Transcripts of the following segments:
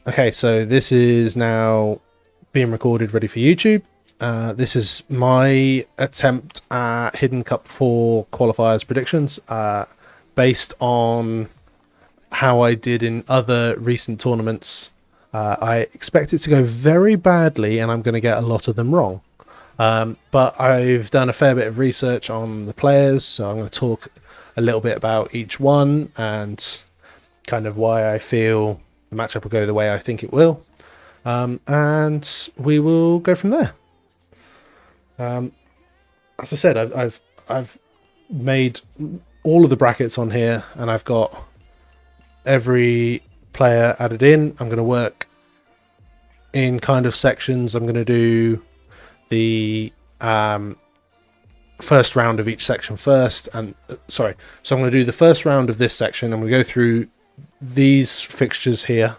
Okay, so this is now being recorded, ready for YouTube. This is my attempt at Hidden Cup 4 Qualifiers Predictions, based on how I did in other recent tournaments. I expect it to go very badly, and I'm going to get a lot of them wrong. But I've done a fair bit of research on the players, so I'm going to talk a little bit about each one and kind of why I feel the matchup will go the way I think it will. And we will go from there. As I said, I've made all of the brackets on here, and I've got every player added in. I'm going to work in kind of sections. I'm going to do the first round of each section first, and so I'm going to do the first round of this section. I'm going to go through these fixtures here,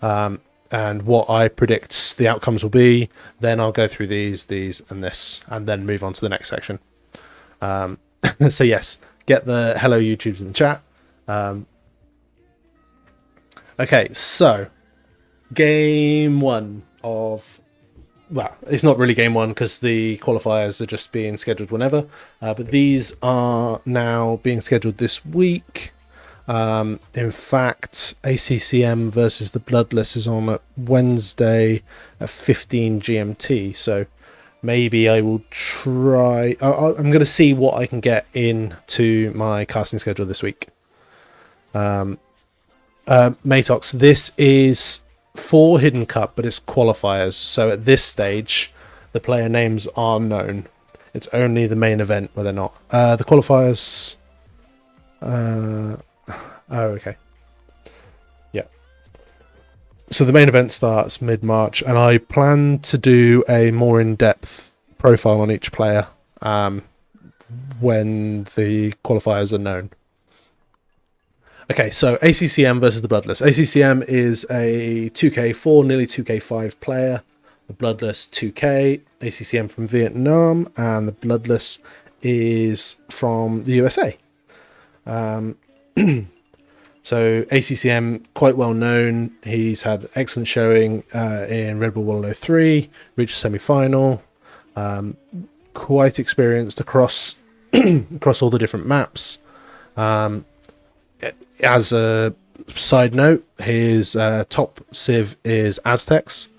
and what I predict the outcomes will be. Then I'll go through these, and this, and then move on to the next section. So yes, get the hello YouTubes in the chat. Okay, so game one of, well, it's not really game one because the qualifiers are just being scheduled whenever, but these are now being scheduled this week. In fact, ACCM versus the Bloodless is on Wednesday at 15 GMT, so maybe I will try. I'm going to see what I can get into my casting schedule this week. Matox, this is for Hidden Cup, but it's qualifiers, so at this stage the player names are known. It's only the main event where they're not. The qualifiers... Oh, okay. Yeah. So the main event starts mid-March, and I plan to do a more in-depth profile on each player when the qualifiers are known. Okay, so ACCM versus the Bloodless. ACCM is a 2K4, nearly 2K5 player. The Bloodless 2K. ACCM from Vietnam, and the Bloodless is from the USA. So ACCM, quite well known. He's had excellent showing in Red Bull 103, reached semi-final. Quite experienced across across all the different maps. As a side note, his top civ is Aztecs,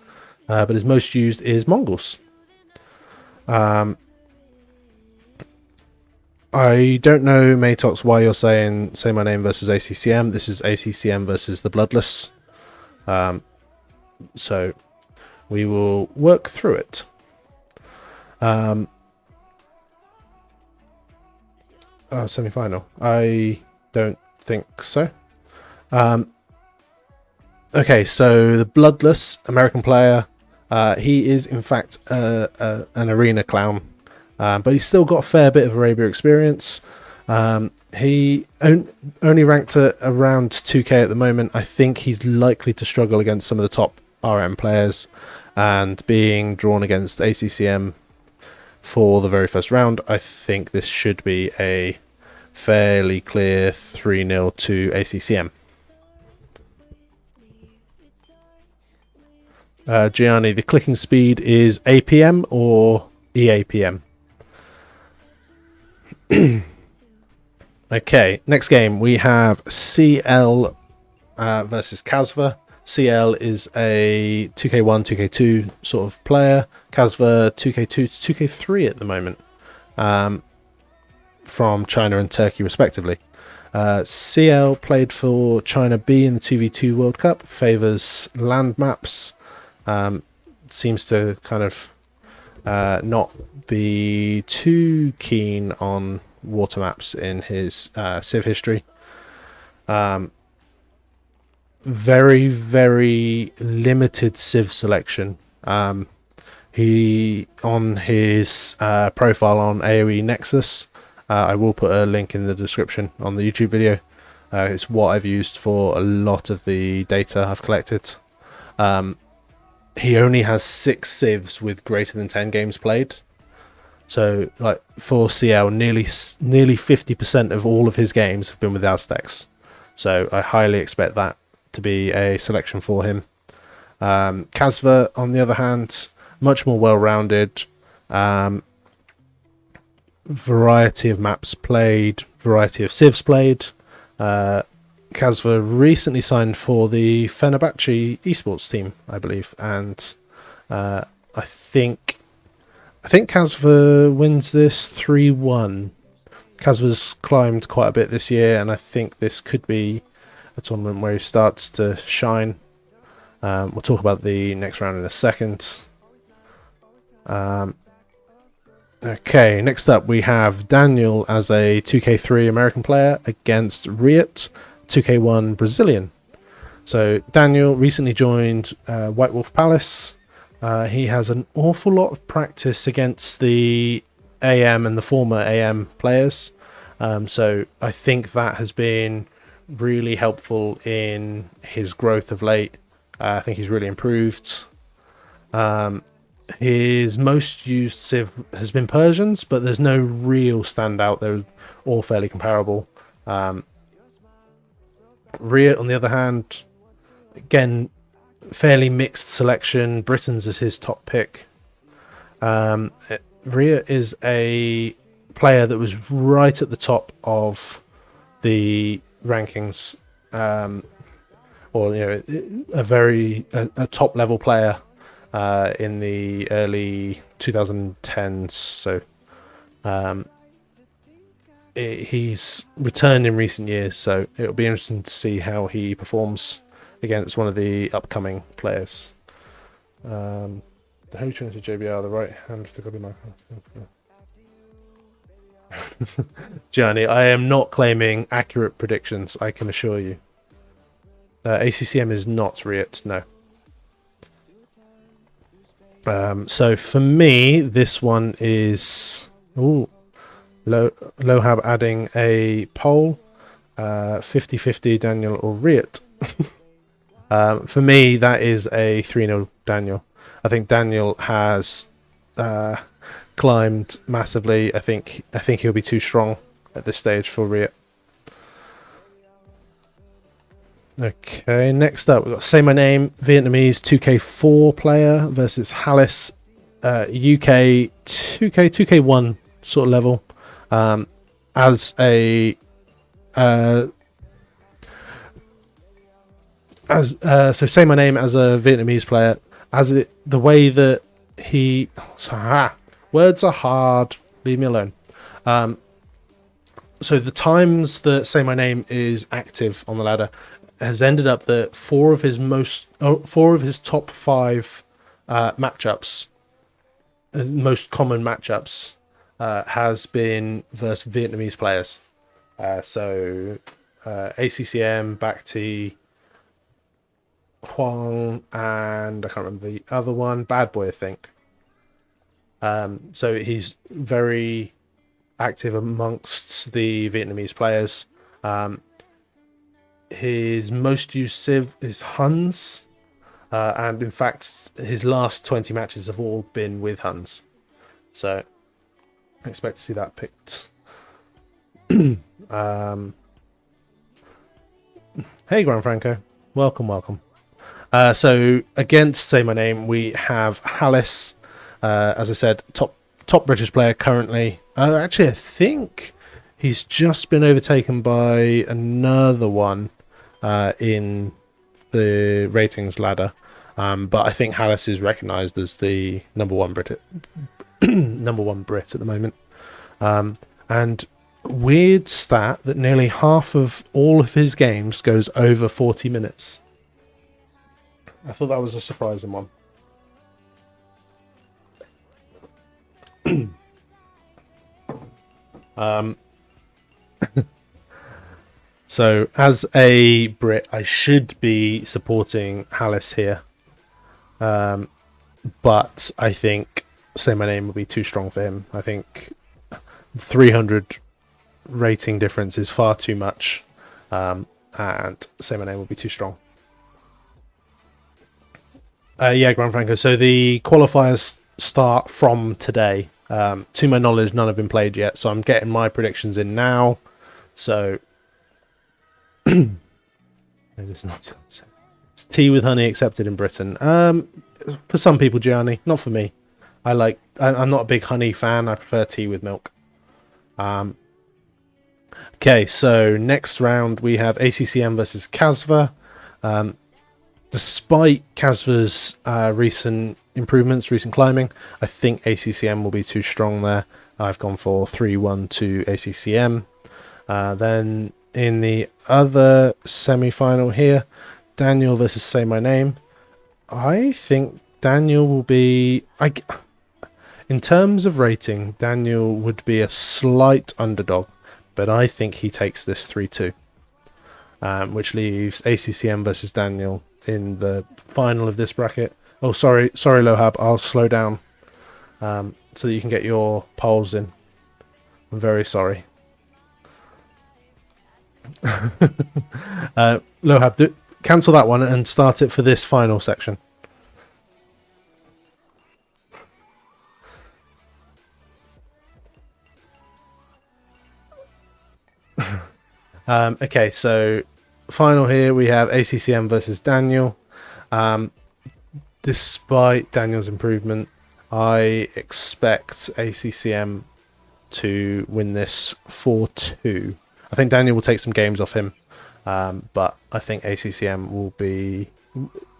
but his most used is Mongols. I don't know, Matox, why you're saying Say My Name versus ACCM. This is ACCM versus the Bloodless. So we will work through it. Oh, semi-final. I don't think so. Okay, so the Bloodless, American player. He is, in fact, an arena clown. But he's still got a fair bit of Arabia experience. He only ranked at around 2K at the moment. I think he's likely to struggle against some of the top RM players, and being drawn against ACCM for the very first round, I think this should be a fairly clear 3-0 to ACCM. Gianni, the clicking speed is APM or EAPM? Okay, next game we have CL versus Kazva. CL is a 2K1, 2K2 sort of player. Kazva 2K2 to 2K3 at the moment, from China and Turkey respectively. CL played for China B in the 2v2 World Cup, favours land maps, seems to kind of not be too keen on water maps in his civ history. Very, very limited civ selection. He, on his profile on AOE Nexus, I will put a link in the description on the YouTube video. It's what I've used for a lot of the data I've collected. He only has 6 civs with greater than 10 games played. So, like, for CL, nearly 50% of all of his games have been with Aztecs. So I highly expect that to be a selection for him. Kazva, on the other hand, much more well-rounded. Variety of maps played, variety of civs played. Kazva recently signed for the Fenerbahce esports team, I believe, and I think Kazva wins this 3-1. Kazva's climbed quite a bit this year, and I think this could be a tournament where he starts to shine. We'll talk about the next round in a second. Okay, next up we have Daniel as a 2K3 American player against Riot, 2K1 Brazilian. So Daniel recently joined White Wolf Palace. He has an awful lot of practice against the AM and the former AM players. So I think that has been really helpful in his growth of late. I think he's really improved. His most used civ has been Persians, but there's no real standout. They're all fairly comparable. Riot, on the other hand, again, fairly mixed selection. Britain's is his top pick. Riot is a player that was right at the top of the rankings, or a top level player in the early 2010s. So he's returned in recent years, so it'll be interesting to see how he performs against one of the upcoming players. The Ho Trinity JBR, the right hand of the Godly Michael. Gianni, I am not claiming accurate predictions, I can assure you. ACCM is not Riot, no. So for me, this one is Lohab adding a poll, 50-50 Daniel or Riot. For me, that is a 3-0 Daniel. I think Daniel has climbed massively. I think he'll be too strong at this stage for Riot. Okay, next up we've got Say My Name, Vietnamese 2K4 player versus Hallis, UK 2K1 sort of level. So Say My Name as a Vietnamese player, the way that he words are hard, leave me alone. So the times that Say My Name is active on the ladder has ended up that four of his top 5 matchups, most common matchups, has been versus Vietnamese players. So ACCM, Bhakti, Huang, and I can't remember the other one, Bad Boy, I think. So he's very active amongst the Vietnamese players. His most used civ is Huns, and in fact his last 20 matches have all been with Huns, so I expect to see that picked. Hey Gianfranco, welcome. So against Say My Name we have Hallis, as I said, top British player currently. Actually, I think he's just been overtaken by another one in the ratings ladder, but I think Hallis is recognised as the number one Brit at the moment. And weird stat that nearly half of all of his games goes over 40 minutes. I thought that was a surprising one. So as a Brit, I should be supporting Hallis here, but I think Say My Name will be too strong for him. I think 300 rating difference is far too much, and Say My Name will be too strong. Yeah, Gianfranco. So the qualifiers start from today. To my knowledge, none have been played yet, so I'm getting my predictions in now. So it's not It's tea with honey accepted in Britain. For some people, Gianni, not for me. I'm not a big honey fan. I prefer tea with milk. Okay, so next round we have ACCM versus Kazva. Despite Kazva's recent improvements, recent climbing, I think ACCM will be too strong there. I've gone for 3-1 to ACCM. Then in the other semi-final here, Daniel versus Say My Name. I think Daniel will be... in terms of rating, Daniel would be a slight underdog, but I think he takes this 3-2, which leaves ACCM versus Daniel in the final of this bracket. Oh, sorry, Lohab, I'll slow down so that you can get your polls in. I'm very sorry. Lohab, cancel that one and start it for this final section. Okay, so final here we have ACCM versus Daniel. Despite Daniel's improvement, I expect ACCM to win this 4-2. I think Daniel will take some games off him, but I think ACCM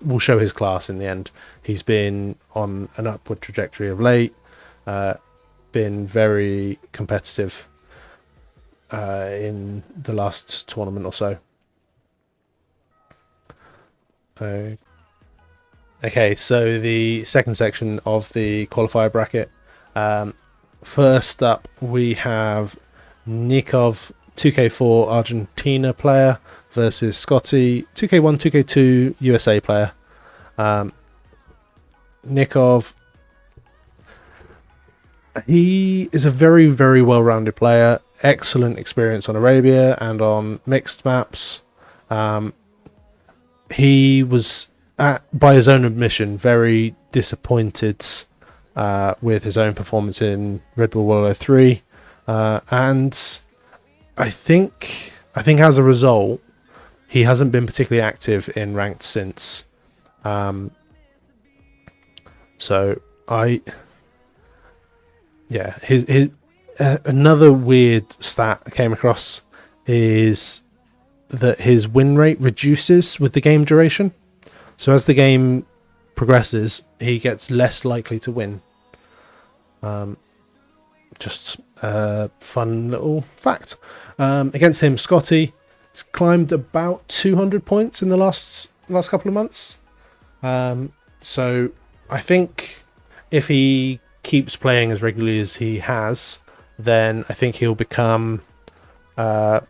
will show his class in the end. He's been on an upward trajectory of late, been very competitive in the last tournament or so. Okay, so the second section of the qualifier bracket. First up, we have Nikov, 2K4 Argentina player, versus Scotty, 2K1, 2K2 USA player. Nikov, he is a very, very well-rounded player. Excellent experience on Arabia and on mixed maps. He was, by his own admission, very disappointed with his own performance in Red Bull World 3, and I think as a result, he hasn't been particularly active in ranked since. His another weird stat I came across is that his win rate reduces with the game duration. So as the game progresses, he gets less likely to win. Just a fun little fact. Against him, Scotty has climbed about 200 points in the last couple of months. So I think if he keeps playing as regularly as he has, then I think he'll become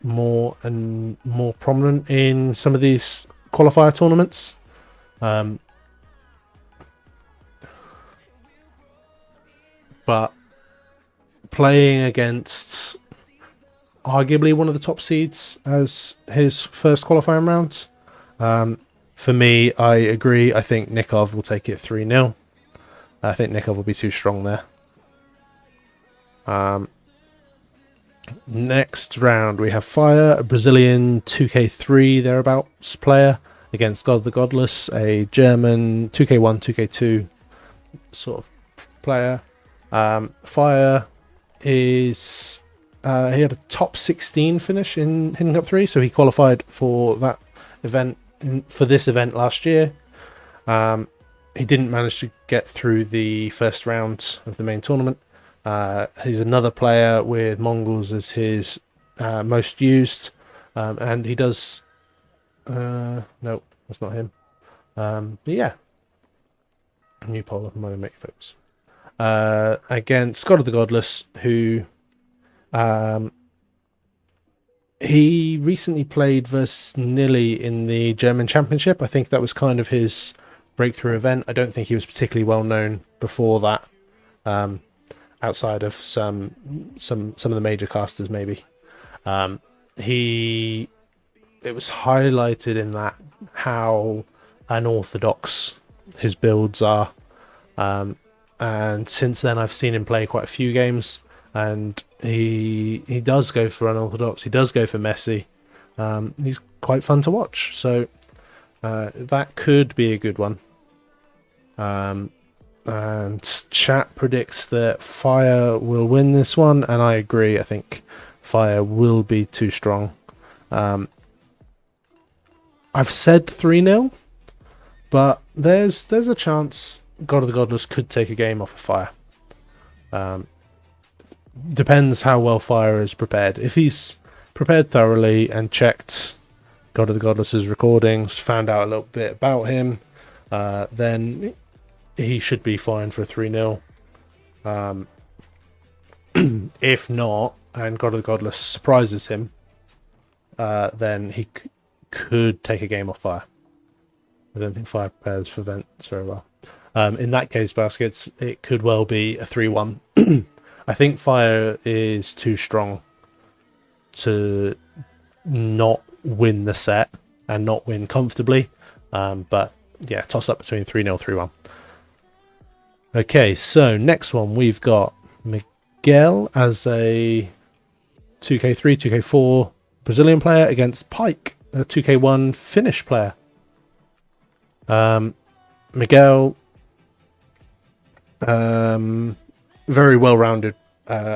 more and more prominent in some of these qualifier tournaments. But playing against arguably one of the top seeds as his first qualifying rounds, for me, I agree. I think Nikov will take it 3-0. I think Nikov will be too strong there. Next round we have Fire, a Brazilian 2K3 thereabouts player, against God the Godless, a German 2K1, 2K2 sort of player. Fire is he had a top 16 finish in Hidden Cup 3, so he qualified for that event for this event last year. He didn't manage to get through the first round of the main tournament. He's another player with Mongols as his most used, and he does no, that's not him. But yeah, new poll of my mate folks. Against God of the Godless, who he recently played versus Nilly in the German Championship. I think that was kind of his breakthrough event. I don't think he was particularly well known before that, outside of some of the major casters maybe. It was highlighted in that how unorthodox his builds are, and since then I've seen him play quite a few games, and he does go for unorthodox, he does go for messy. He's quite fun to watch, so That could be a good one. And chat predicts that Fire will win this one, and I agree. I think Fire will be too strong. I've said 3-0, but there's a chance God of the Godless could take a game off of Fire. Depends how well Fire is prepared. If he's prepared thoroughly and checked God of the Godless's recordings, found out a little bit about him, then he should be fine for a 3-0. If not, and God of the Godless surprises him, then he could take a game off Fire. I don't think Fire prepares for vents very well. In that case, Baskets, it could well be a 3-1. I think Fire is too strong to not win the set and not win comfortably. But yeah, toss up between 3-0, 3-1. Okay, so next one we've got Mcgell as a 2K3, 2K4 Brazilian player against Pike, a 2K1 Finnish player. Mcgell, very well-rounded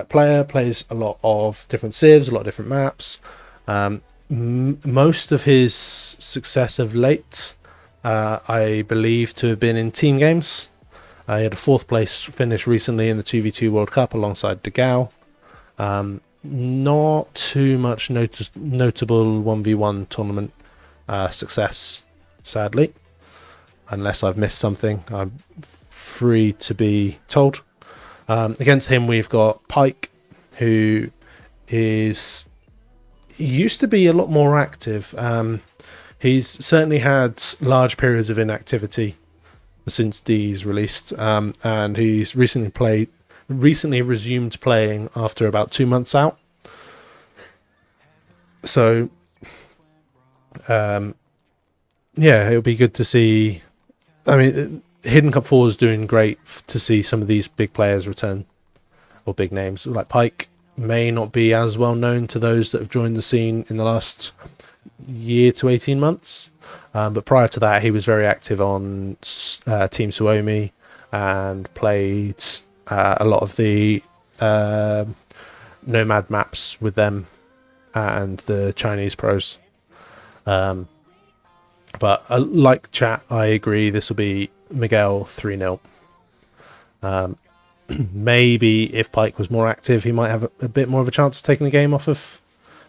player, plays a lot of different civs, a lot of different maps. Most of his success of late, I believe to have been in team games. He had a 4th place finish recently in the 2v2 World Cup alongside De Gaulle. Not too much notable 1v1 tournament success, sadly. Unless I've missed something, I'm free to be told. Against him, we've got Pike, who used to be a lot more active. He's certainly had large periods of inactivity since D's released, and he's recently resumed playing after about 2 months out. So, yeah, it'll be good to see. I mean, Hidden Cup 4 is doing great to see some of these big players return, or big names. Like Pike may not be as well known to those that have joined the scene in the last year to 18 months. But prior to that, he was very active on Team Suomi and played a lot of the Nomad maps with them and the Chinese pros. But like chat, I agree this will be Mcgell 3-0. Maybe if Pike was more active, he might have a bit more of a chance of taking the game off of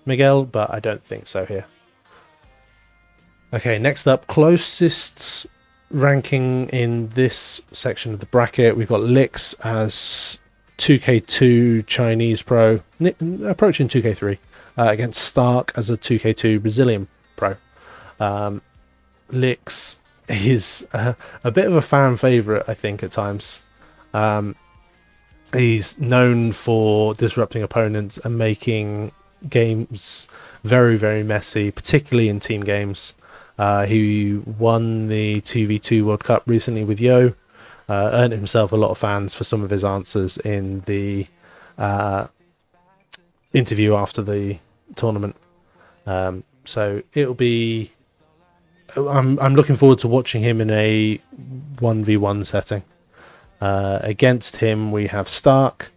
Mcgell, but I don't think so here. Okay, next up, closest ranking in this section of the bracket. We've got Lix as 2K2 Chinese pro, approaching 2K3, against Stark as a 2K2 Brazilian pro. Lix is a bit of a fan favourite, I think, at times. He's known for disrupting opponents and making games very, very messy, particularly in team games. He won the 2v2 World Cup recently with Yo, earned himself a lot of fans for some of his answers in the interview after the tournament. So it'll be... I'm looking forward to watching him in a 1v1 setting. Against him, we have Stark,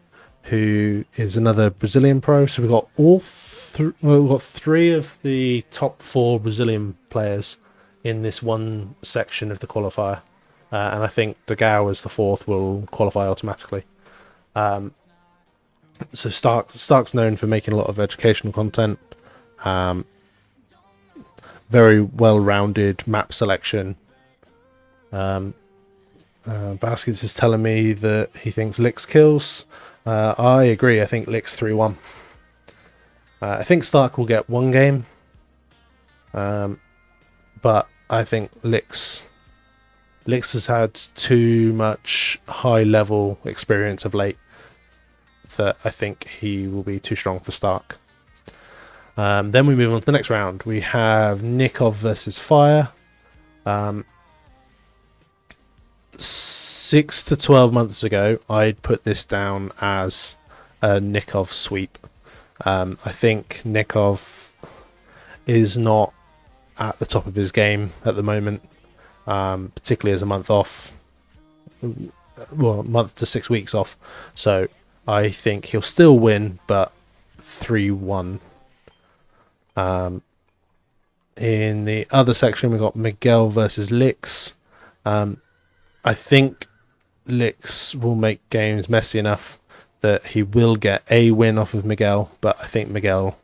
who is another Brazilian pro. So we've got we've got 3 of the top 4 Brazilian players in this one section of the qualifier, and I think De Gaulle as the 4th will qualify automatically. So Stark's known for making a lot of educational content. Very well-rounded map selection. Baskets is telling me that he thinks Lix kills. I agree. I think Lix 3-1. I think Stark will get 1 game. But I think Lix has had too much high-level experience of late that I think he will be too strong for Stark. Then we move on to the next round. We have Nikov versus Fire. 6 to 12 months ago, I'd put this down as a Nikov sweep. I think Nikov is not at the top of his game at the moment, particularly as a month off, well, a month to 6 weeks off. So I think he'll still win, but 3-1. In the other section, we've got Mcgell versus Lix. I think Lix will make games messy enough that he will get a win off of Mcgell, but I think Mcgell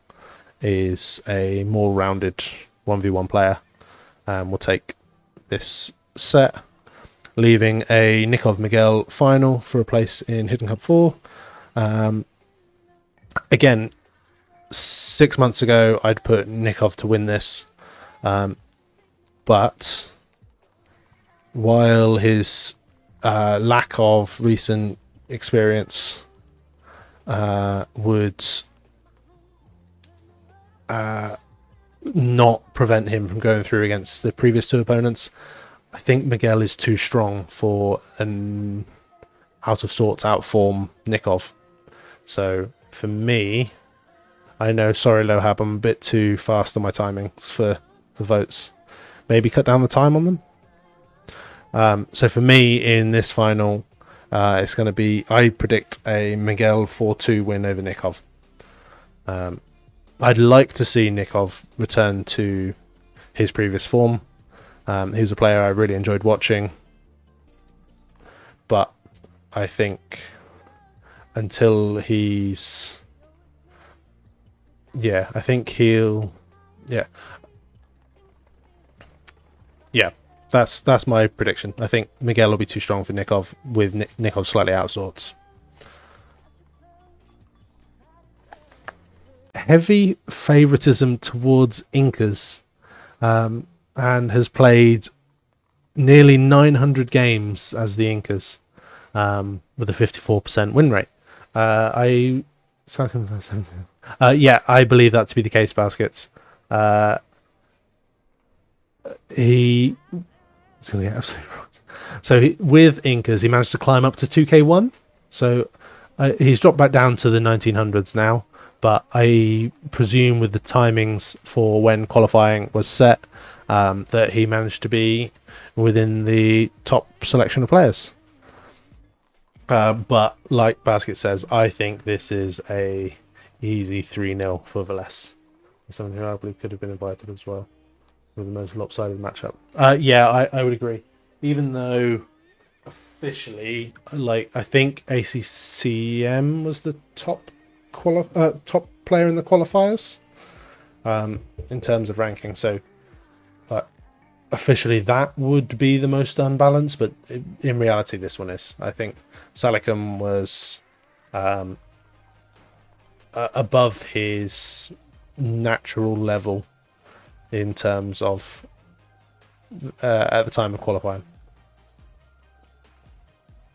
is a more rounded 1v1 player and will take this set, leaving a Nikov Mcgell final for a place in Hidden Cup 4. Again, 6 months ago I'd put Nikov to win this, but while his lack of recent experience would not prevent him from going through against the previous two opponents, I think Mcgell is too strong for an out of sorts, out of form Nikov. So for me, I know, sorry Lohab, I'm a bit too fast on my timings for the votes. Maybe cut down the time on them. So for me in this final, it's going to be, I predict a Mcgell 4-2 win over Nikov. I'd like to see Nikov return to his previous form. He was a player I really enjoyed watching, but I think until he's, I think he'll, that's my prediction. I think Mcgell will be too strong for Nikov, with Nikov slightly out of sorts. Heavy favoritism towards Incas, and has played nearly 900 games as the Incas, with a 54% win rate. I believe that to be the case, Baskets. He's going to get absolutely right. So with Incas, he managed to climb up to 2K1. So he's dropped back down to the 1900s now. But I presume with the timings for when qualifying was set, that he managed to be within the top selection of players. But like Basket says, I think this is a easy 3-0 for Velez. Someone who I believe could have been invited as well, with the most lopsided matchup. I would agree. Even though officially, I think ACCM was the top player in the qualifiers, in terms of ranking. So officially that would be the most unbalanced, but in reality this one is. I think Salicum was above his natural level in terms of at the time of qualifying.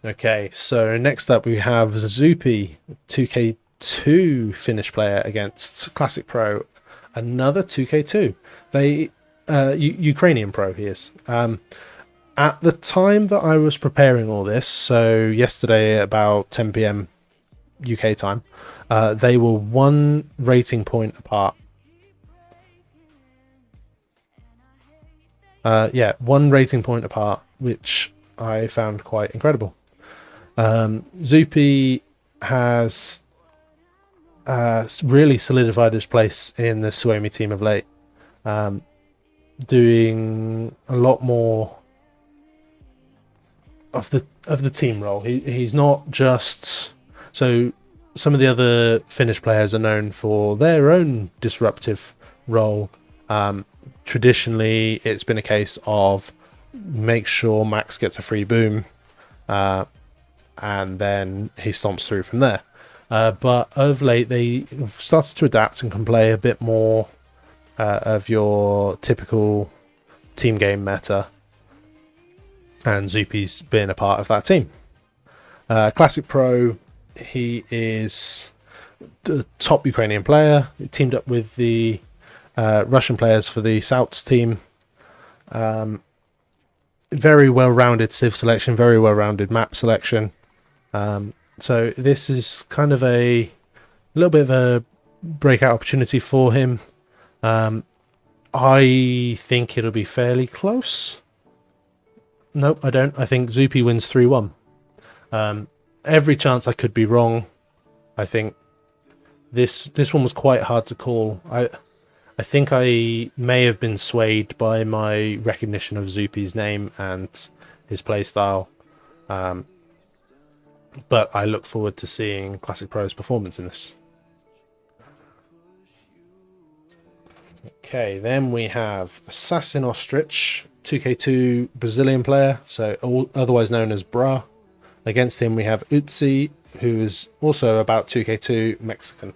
Okay, so next up we have Zupi, 2K2 Finnish player against Classic Pro, another 2K2. They Ukrainian pro he is. At the time that I was preparing all this, so yesterday at about 10 PM UK time, they were 1 rating point apart. 1 rating point apart, which I found quite incredible. Zupi has really solidified his place in the Suomi team of late, doing a lot more of the team role. He's not just, so some of the other Finnish players are known for their own disruptive role. Traditionally, it's been a case of make sure Max gets a free boom, and then he stomps through from there. But of late, they have started to adapt and can play a bit more of your typical team game meta, and Zupi's been a part of that team. Classic Pro, he is the top Ukrainian player. He teamed up with the Russian players for the Souths team. Very well-rounded Civ selection, very well-rounded map selection. So this is kind of a little bit of a breakout opportunity for him. I think it'll be fairly close. Nope, I don't. I think Zupi wins 3-1. Every chance I could be wrong. I think this one was quite hard to call. I think I may have been swayed by my recognition of Zupi's name and his playstyle. But I look forward to seeing Classic Pro's performance in this. Okay, then we have Assassin Ostrich, 2K2 Brazilian player, so otherwise known as Bra. Against him we have Utsi, who is also about 2K2 Mexican.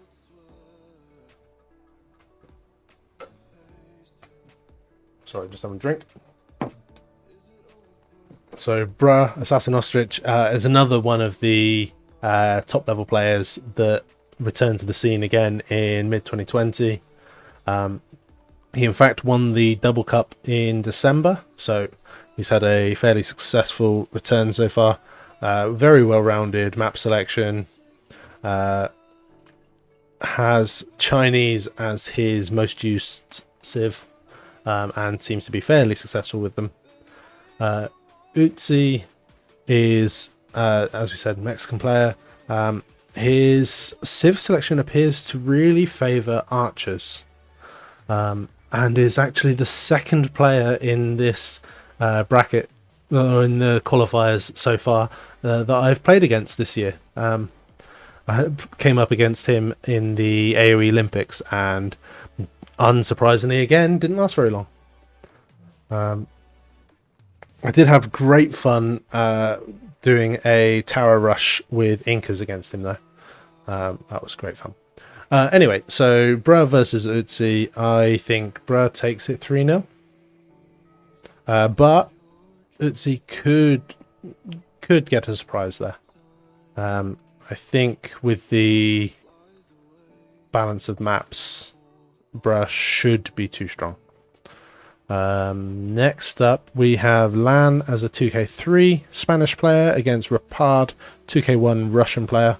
Sorry, just having a drink. So Bra, Assassin Ostrich, is another one of the top level players that returned to the scene again in mid-2020. He in fact won the Double Cup in December, so he's had a fairly successful return so far. Very well-rounded map selection. Has Chinese as his most used civ, and seems to be fairly successful with them. Utsi is, as we said, Mexican player. His civ selection appears to really favour archers. And is actually the second player in this bracket, or in the qualifiers so far, that I've played against this year. I came up against him in the AOE Olympics, and unsurprisingly, again, didn't last very long. I did have great fun doing a tower rush with Incas against him, though. That was great fun. Anyway, so Bra versus Utsi, I think Bra takes it 3-0. But Utsi could get a surprise there. I think with the balance of maps, Bra should be too strong. Next up, we have Lan as a 2K3 Spanish player against Rapard, 2K1 Russian player.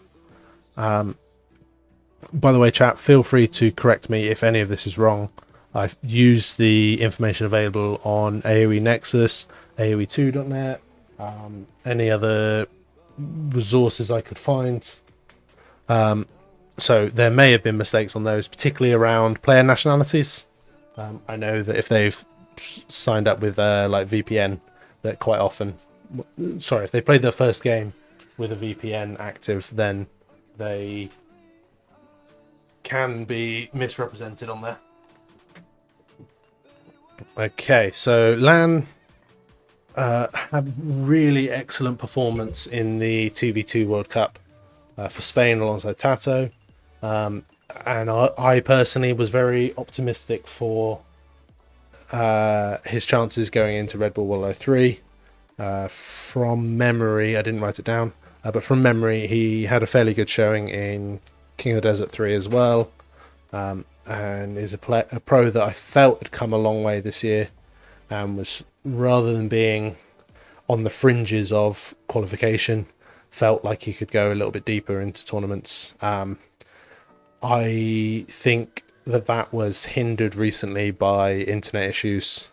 By the way, chat, feel free to correct me if any of this is wrong. I've used the information available on AOE Nexus, AOE2.net, any other resources I could find. So there may have been mistakes on those, particularly around player nationalities. I know that if they've signed up with like VPN, that quite often, if they played their first game with a VPN active, then they can be misrepresented on there. Okay, so Lan had really excellent performance in the 2v2 World Cup for Spain alongside Tato, and I personally was very optimistic for his chances going into Red Bull 103. From memory, I didn't write it down, but from memory he had a fairly good showing in King of the Desert 3 as well, and is a pro that I felt had come a long way this year, and was, rather than being on the fringes of qualification, felt like he could go a little bit deeper into tournaments. I think that was hindered recently by internet issues,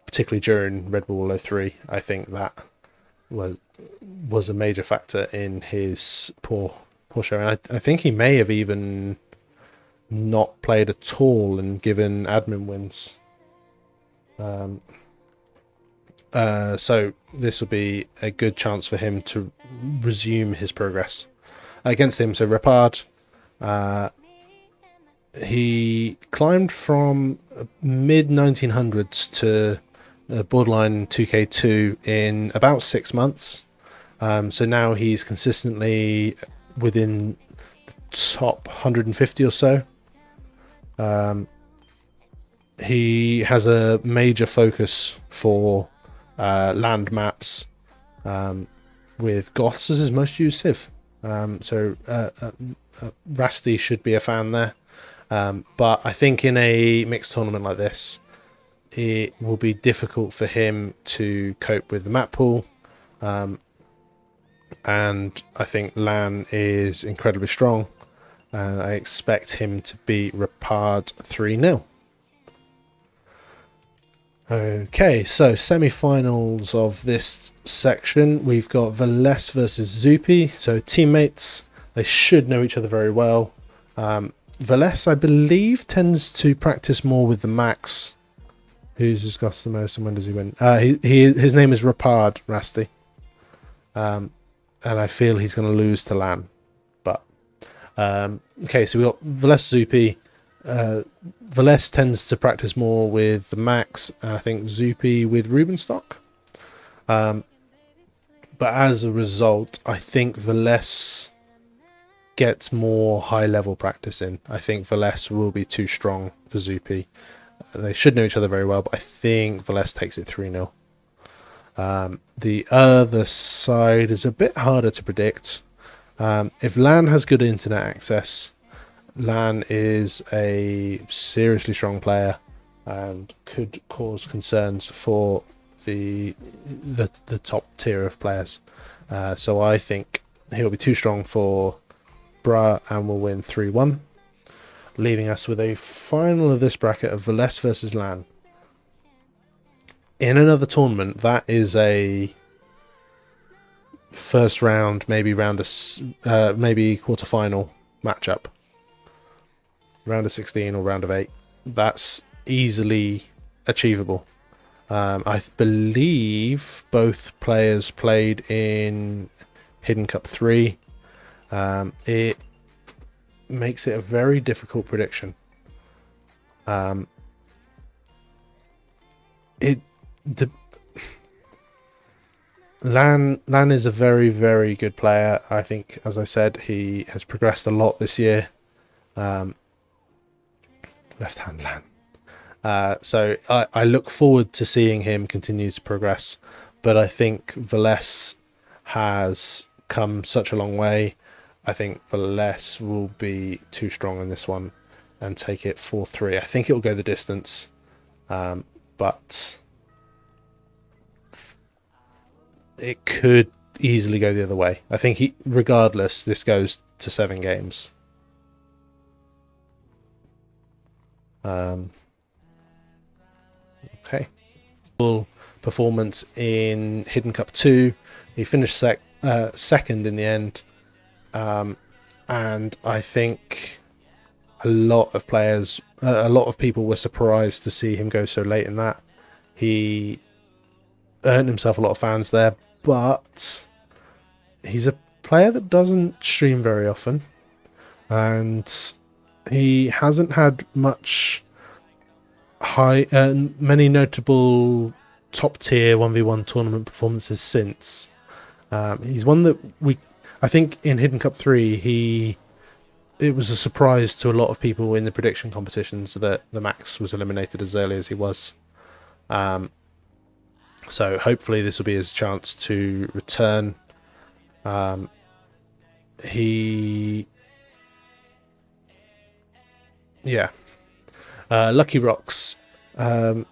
particularly during Red Bull 103. I think that was a major factor in his poor showing. I think he may have even not played at all and given admin wins. So this will be a good chance for him to resume his progress against him. So Rapard, he climbed from mid 1900s to borderline 2K2 in about 6 months. So now he's consistently within the top 150 or so. He has a major focus for land maps, with Goths as his most used civ. So Rasti should be a fan there. But I think in a mixed tournament like this, it will be difficult for him to cope with the map pool. And I think Lan is incredibly strong, and I expect him to beat Rapard 3-0. Okay, so semi-finals of this section. We've got Barles versus Zupi. So teammates, they should know each other very well. Barles, I believe, tends to practice more with the Max. Who's discussed the most and when does he win? His name is Rapard Rasty. And I feel he's going to lose to Lan. But okay, so we got Barles Zupi. Barles tends to practice more with the Max, and I think Zupi with Rubenstock. But as a result, I think Barles gets more high-level practice in. I think Barles will be too strong for Zupi. They should know each other very well, but I think Barles takes it 3-0. The other side is a bit harder to predict. If Lan has good internet access, Lan is a seriously strong player and could cause concerns for the top tier of players. So I think he'll be too strong for Bra and will win 3-1, leaving us with a final of this bracket of Barles versus Lan. In another tournament, that is a first round, maybe maybe quarterfinal matchup. Round of 16 or round of 8. That's easily achievable. I believe both players played in Hidden Cup 3. It makes it a very difficult prediction. Lan is a very, very good player. I think, as I said, he has progressed a lot this year. Left hand Lan. So I look forward to seeing him continue to progress, but I think Barles has come such a long way. I think Barles will be too strong in this one and take it 4-3. I think it'll go the distance, but it could easily go the other way. I think regardless, this goes to 7 games. Okay. Full performance in Hidden Cup 2. He finished second in the end. And I think a lot of people were surprised to see him go so late in that. He earned himself a lot of fans there, but he's a player that doesn't stream very often, and he hasn't had many notable top tier 1v1 tournament performances since. He's one that I think in Hidden Cup 3, it was a surprise to a lot of people in the prediction competitions that the Max was eliminated as early as he was. So hopefully this will be his chance to return. Lucky Rocks, a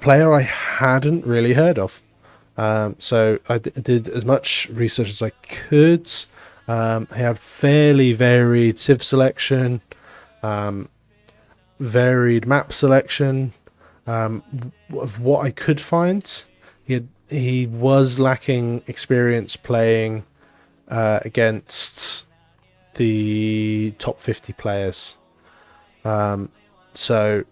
player I hadn't really heard of. So I did as much research as I could. He had fairly varied civ selection, varied map selection. Of what I could find, he was lacking experience playing against the top 50 players. So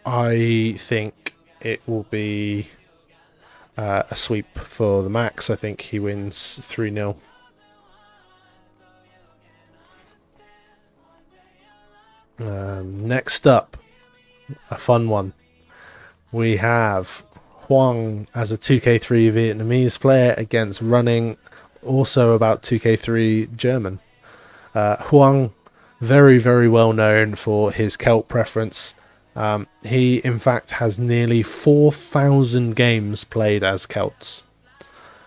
I think it will be a sweep for the Max. I think he wins 3-0. Next up, a fun one. We have Huang as a 2K3 Vietnamese player against running also about 2K3 German. Huang, very, very well known for his Celt preference. He, in fact, has nearly 4,000 games played as Celts.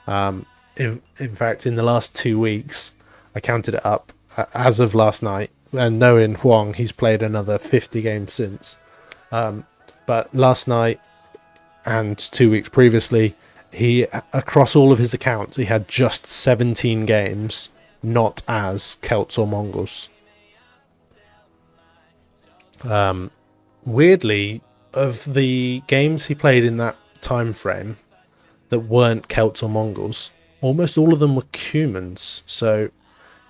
In fact, in the last 2 weeks, I counted it up as of last night, and knowing Huang, he's played another 50 games since. But last night and 2 weeks previously, he, across all of his accounts, he had just 17 games, not as Celts or Mongols. Weirdly, of the games he played in that time frame that weren't Celts or Mongols, almost all of them were Cumans. So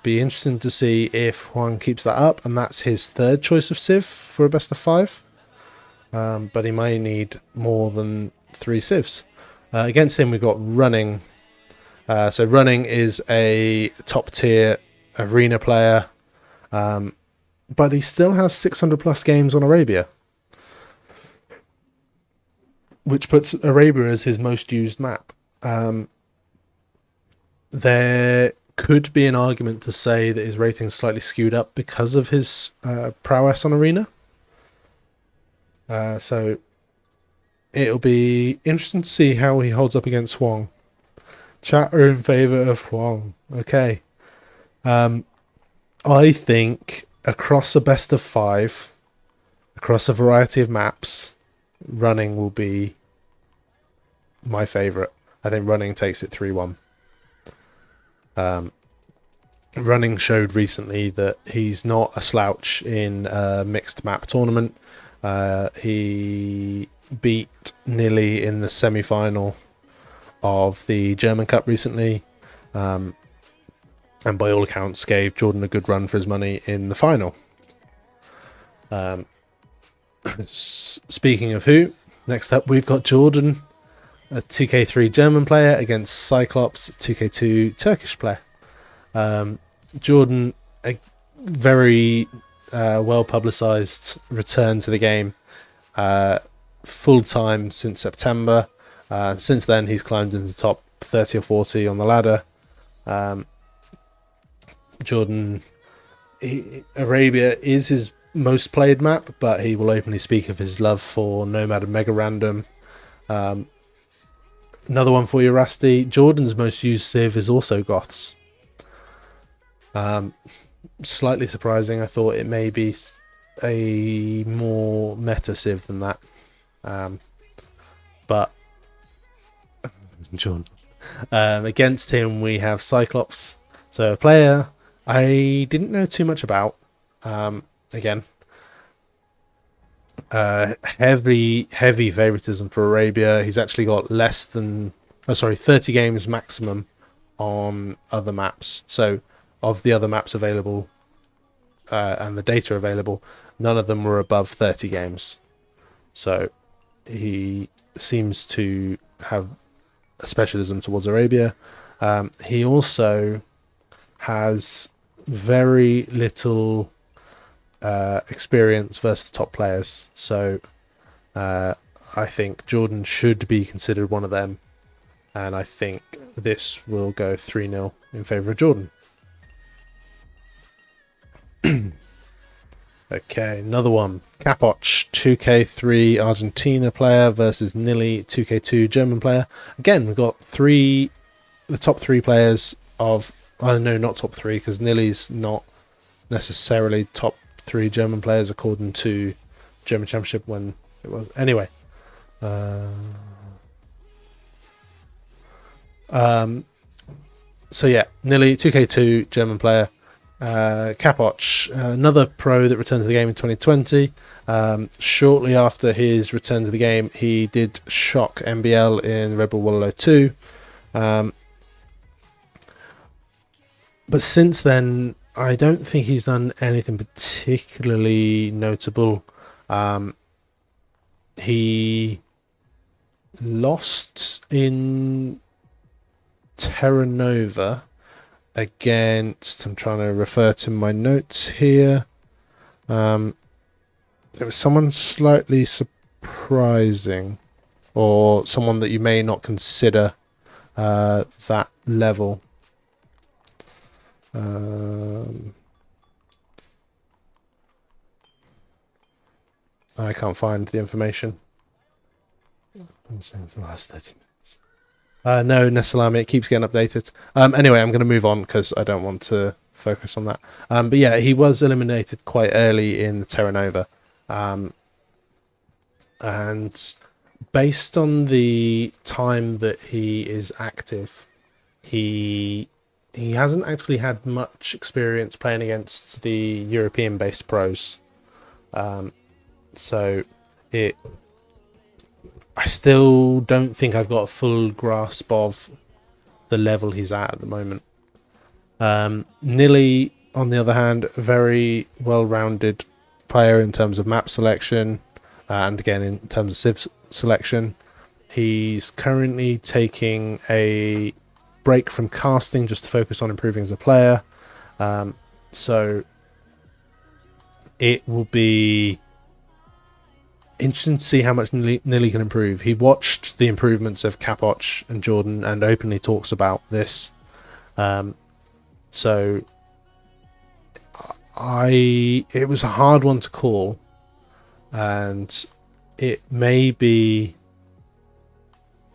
be interesting to see if Huang keeps that up, and that's his third choice of Civ for a best of 5. But he may need more than 3 Civs. Against him, we've got Running. So Running is a top tier arena player, but he still has 600 plus games on Arabia, which puts Arabia as his most used map. There could be an argument to say that his rating is slightly skewed up because of his prowess on arena. So it'll be interesting to see how he holds up against Huang. Chat are in favour of Huang. Okay. I think across a best of 5, across a variety of maps, Running will be my favourite. I think Running takes it 3-1. Running showed recently that he's not a slouch in a mixed map tournament. He beat Nili in the semi-final of the German Cup recently, and by all accounts gave Jordan a good run for his money in the final. Speaking of who, next up we've got Jordan, a 2K3 German player against Cyclops, 2K2 Turkish player. Jordan, a very well publicized return to the game, full time since September. Since then he's climbed into the top 30 or 40 on the ladder. Jordan, Arabia is his most played map, but he will openly speak of his love for Nomad and Mega Random. Another one for you, Rusty. Jordan's most used Civ is also Goths. Slightly surprising. I thought it may be a more meta Civ than that. But Jordan. Against him we have Cyclops. So a player I didn't know too much about. Again, heavy favoritism for Arabia. He's actually got 30 games maximum on other maps. So of the other maps available and the data available, none of them were above 30 games. So he seems to have a specialism towards Arabia. He also has very little experience versus the top players. So I think Jordan should be considered one of them. And I think this will go 3-0 in favour of Jordan. Okay, another one. Capoch, 2K3 Argentina player versus Nili, 2K2 German player. Again, we've got the top 3 players of... no, not top 3, because Nili's not necessarily top 3 German players according to German Championship when it was. Anyway. So yeah, Nili, 2K2 German player. Capoch, another pro that returned to the game in 2020. Shortly after his return to the game, he did shock MBL in Red Bull Wallow 2. But since then, I don't think he's done anything particularly notable. He lost in Terra Nova against, I'm trying to refer to my notes here. It was someone slightly surprising, or someone that you may not consider that level. I can't find the information. I'm saying for the last 30 minutes. No, Nesalami, it keeps getting updated. Anyway, I'm going to move on because I don't want to focus on that. But yeah, he was eliminated quite early in the Terra Nova. And based on the time that he is active, he hasn't actually had much experience playing against the European-based pros. So it I still don't think I've got a full grasp of the level he's at the moment. Nili, on the other hand, a very well-rounded player in terms of map selection, and again in terms of civ selection. He's currently taking a break from casting just to focus on improving as a player. So it will be interesting to see how much Nili can improve. He watched the improvements of Capoch and Jordan and openly talks about this. So it was a hard one to call, and it may be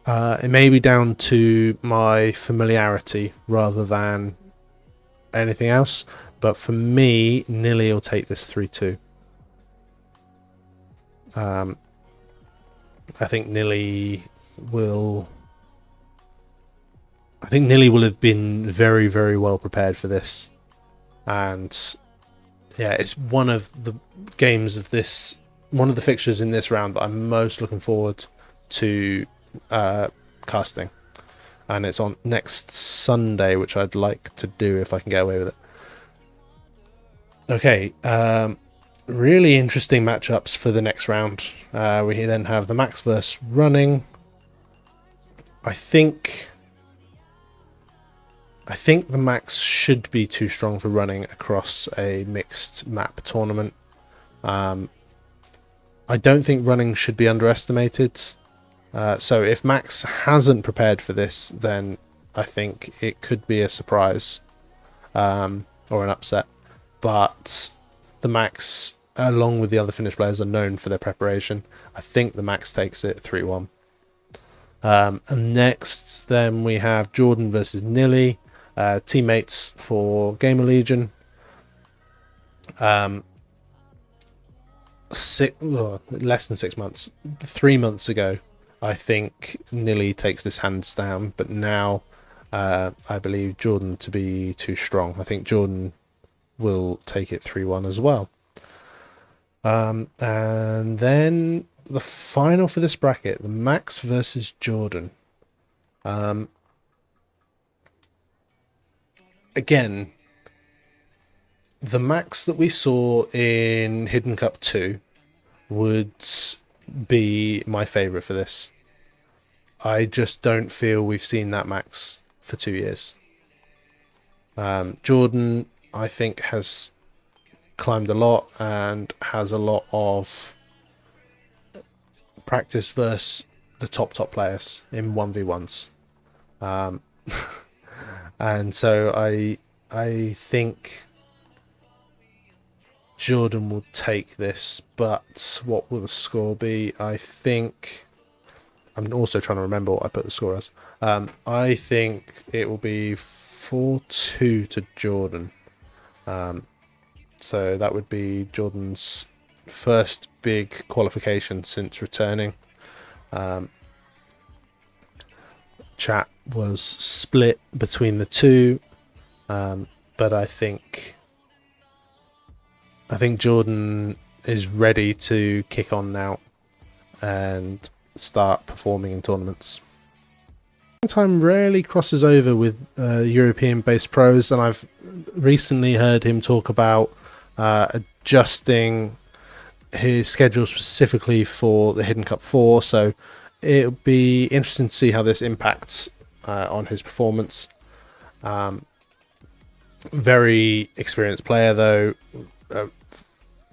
down to my familiarity rather than anything else. But for me, Nili will take this 3-2. I think Nili will have been very, very well prepared for this. And yeah, it's one of the games of this, one of the fixtures in this round that I'm most looking forward to casting. And it's on next Sunday, which I'd like to do if I can get away with it. Okay, really interesting matchups for the next round. We then have the Max versus Running. I think the Max should be too strong for Running across a mixed map tournament. I don't think Running should be underestimated. So if Max hasn't prepared for this, then I think it could be a surprise or an upset. But the Max, along with the other Finnish players, are known for their preparation. I think the Max takes it 3-1. And next, then we have Jordan versus Nili, teammates for Gamer Legion. Less than 6 months, 3 months ago, I think Nili takes this hands down. But now, I believe Jordan to be too strong. I think Jordan will take it 3-1 as well. And then the final for this bracket, the Max versus Jordan. Again, the Max that we saw in Hidden Cup 2 would be my favourite for this. I just don't feel we've seen that Max for 2 years. Jordan, I think, has climbed a lot and has a lot of practice versus the top players in 1v1s. And so I think Jordan will take this, but what will the score be? I think, I'm also trying to remember what I put the score as. I think it will be 4-2 to Jordan. So that would be Jordan's first big qualification since returning. Chat was split between the two, but I think Jordan is ready to kick on now and start performing in tournaments. Time rarely crosses over with European-based pros, and I've recently heard him talk about adjusting his schedule specifically for the Hidden Cup 4, so it'll be interesting to see how this impacts on his performance. Very experienced player though,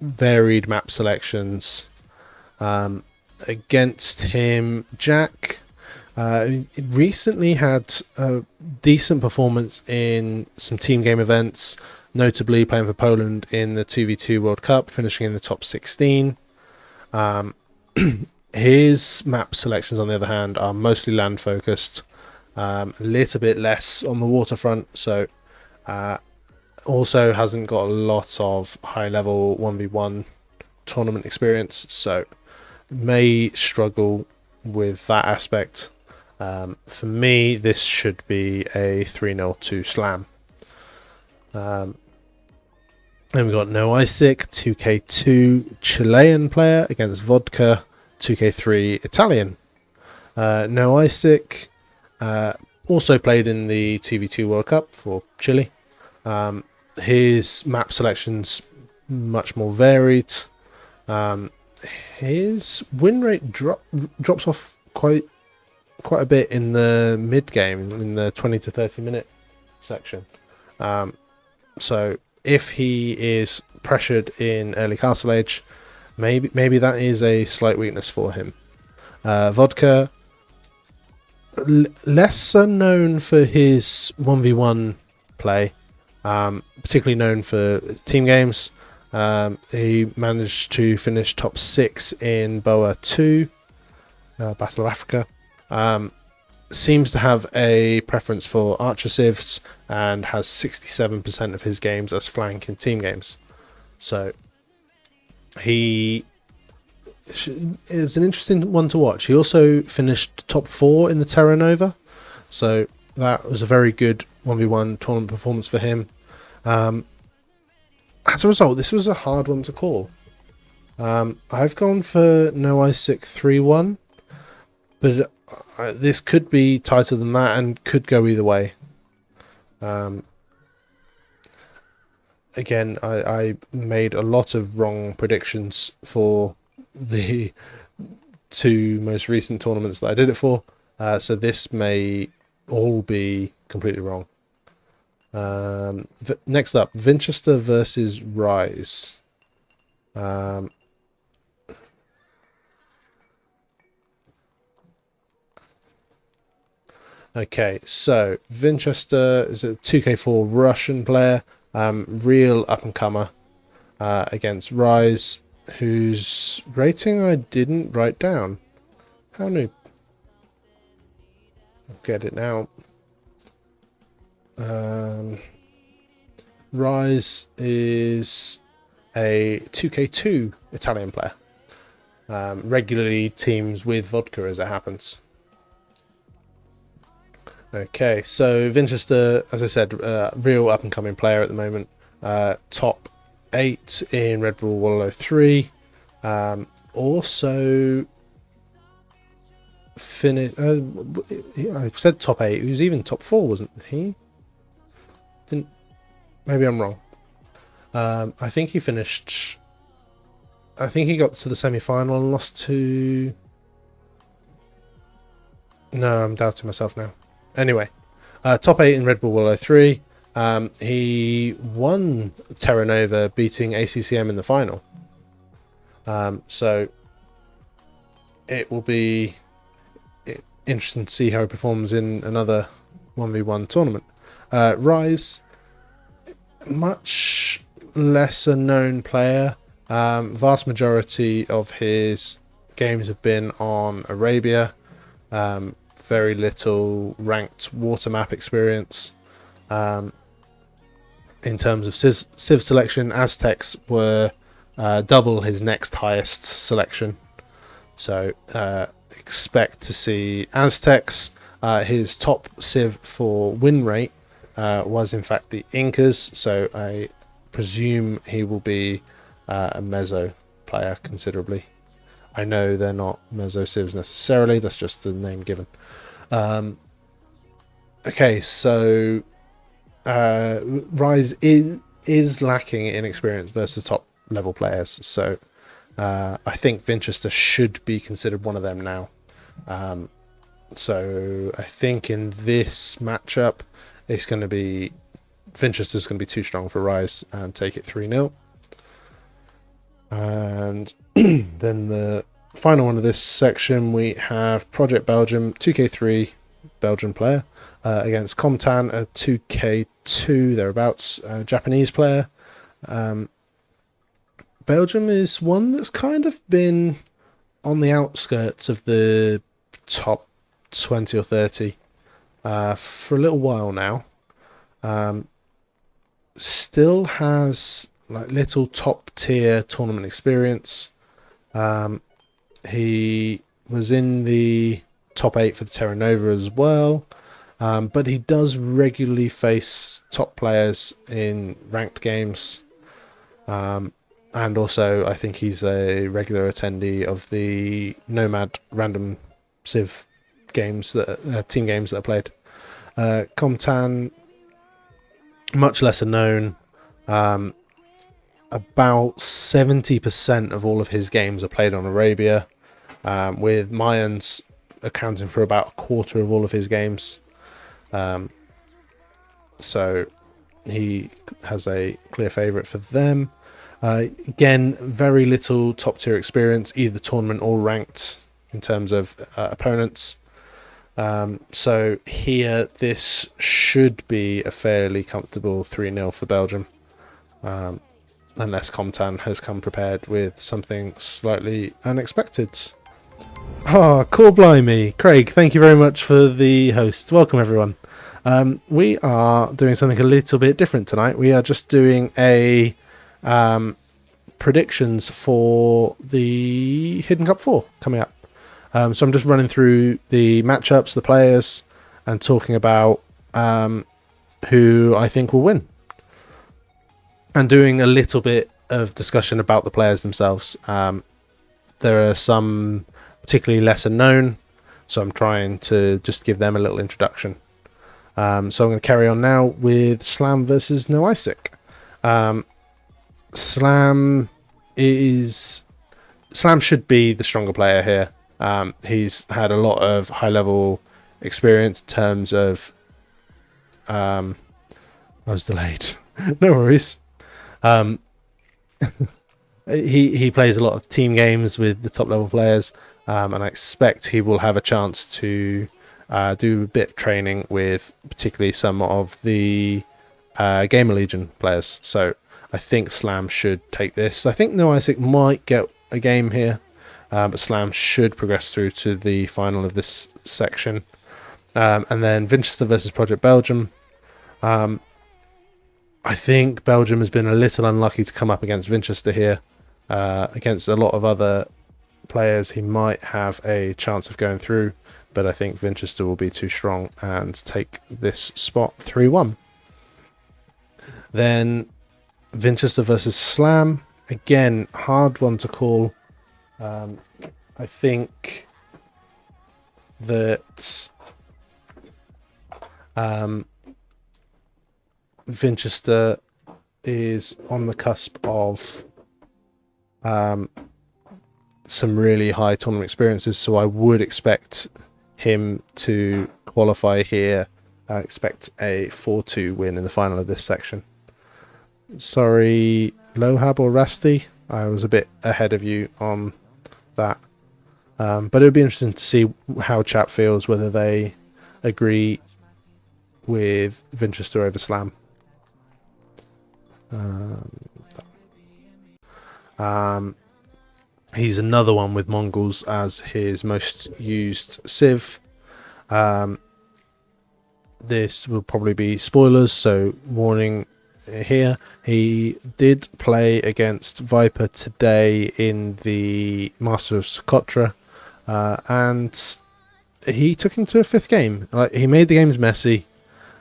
varied map selections. Against him, Jack recently had a decent performance in some team game events, notably playing for Poland in the 2v2 World Cup, finishing in the top 16. His map selections, on the other hand, are mostly land focused, a little bit less on the waterfront, so also hasn't got a lot of high level 1v1 tournament experience, so may struggle with that aspect. For me, this should be a 3-0 to Slam. Then we got No Isaac, 2k2 Chilean player against Vodka, 2k3 Italian. No Isaac also played in the 2v2 World Cup for Chile. His map selection's much more varied. His win rate drops off quite a bit in the mid game, in the 20 to 30 minute section. So if he is pressured in early castle age, maybe that is a slight weakness for him. Vodka, less known for his 1v1 play, particularly known for team games. He managed to finish top 6 in BOA 2, Battle of Africa. Seems to have a preference for archer civs and has 67% of his games as flank in team games. So he is an interesting one to watch. He also finished top 4 in the Terra Nova, so that was a very good 1v1 tournament performance for him. As a result, this was a hard one to call. I've gone for No Isaac 3-1, but this could be tighter than that and could go either way. Again, I made a lot of wrong predictions for the 2 most recent tournaments that I did it for, so this may all be completely wrong. Next up, Winchester versus Rise. Okay, so Winchester is a 2K4 Russian player, real up-and-comer, against Rise, whose rating I didn't write down. How new? I'll get it now. Rise is a 2K2 Italian player. Regularly teams with Vodka as it happens. Okay, so Winchester, as I said, real up-and-coming player at the moment. Top 8 in Red Bull 103. Also finished. I've said top 8. He was even top 4, wasn't he? Didn't. Maybe I'm wrong. I think he finished. I think he got to the semi-final and lost to. No, I'm doubting myself now. Anyway, top 8 in Red Bull 103. He won Terra Nova, beating Accm in the final. So it will be interesting to see how he performs in another 1v1 tournament. Rise, much lesser known player. Vast majority of his games have been on Arabia. Very little ranked water map experience. In terms of civ selection, Aztecs were double his next highest selection. So expect to see Aztecs. His top civ for win rate was in fact the Incas, so I presume he will be a Mezzo player considerably. I know they're not Mezzo civs necessarily, that's just the name given. Okay, so Rise is lacking in experience versus top level players, so I think Winchester should be considered one of them now. So I think in this matchup, it's going to be Winchester's going to be too strong for Rise and take it 3-0. And then the final one of this section, we have Project Belgium, 2K3 Belgian player, against Comtan, a 2K2 thereabouts, Japanese player. Belgium is one that's kind of been on the outskirts of the top 20 or 30 for a little while now. Still has like little top tier tournament experience. He was in the top 8 for the Terra Nova as well, but he does regularly face top players in ranked games, and also I think he's a regular attendee of the Nomad random civ games that team games that are played. Comtan, much lesser known. About 70% of all of his games are played on Arabia, with Mayans accounting for about a quarter of all of his games. So he has a clear favourite for them. Again, very little top tier experience, either tournament or ranked, in terms of opponents. So here, this should be a fairly comfortable 3-0 for Belgium, unless Comtan has come prepared with something slightly unexpected. Oh, cool, blimey. Craig, thank you very much for the host. Welcome, everyone. We are doing something a little bit different tonight. We are just doing a predictions for the Hidden Cup 4 coming up. So I'm just running through the matchups, the players, and talking about who I think will win. And doing a little bit of discussion about the players themselves. There are some particularly lesser known, so I'm trying to just give them a little introduction. So I'm going to carry on now with Slam versus No Isaac. Slam should be the stronger player here. He's had a lot of high level experience in terms of I was delayed. No worries. He plays a lot of team games with the top level players, and I expect he will have a chance to do a bit of training with particularly some of the Gamer Legion players. So I think Slam should take this. I think No Isaac might get a game here, but Slam should progress through to the final of this section. And then Winchester versus Project Belgium. I think Belgium has been a little unlucky to come up against Winchester here. Against a lot of other players, he might have a chance of going through, but I think Winchester will be too strong and take this spot 3-1. Then Winchester versus Slam. Again, hard one to call. I think that Winchester is on the cusp of some really high tournament experiences, so I would expect him to qualify here. I expect a 4-2 win in the final of this section. Sorry, Lohab or Rusty, I was a bit ahead of you on that. But it would be interesting to see how chat feels, whether they agree with Winchester over Slam. He's another one with Mongols as his most used civ. This will probably be spoilers, so warning here. He did play against Viper today in the Master of Socotra, and he took him to a 5th game. He made the games messy,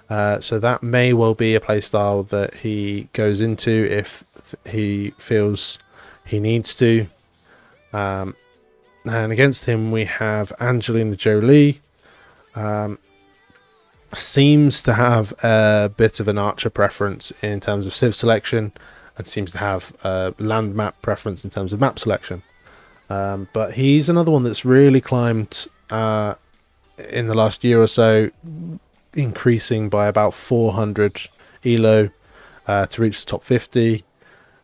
so that may well be a playstyle that he goes into if he feels he needs to. And against him we have Angelina Jolie. Seems to have a bit of an archer preference in terms of civ selection, and seems to have a land map preference in terms of map selection. But he's another one that's really climbed in the last year or so, increasing by about 400 elo to reach the top 50.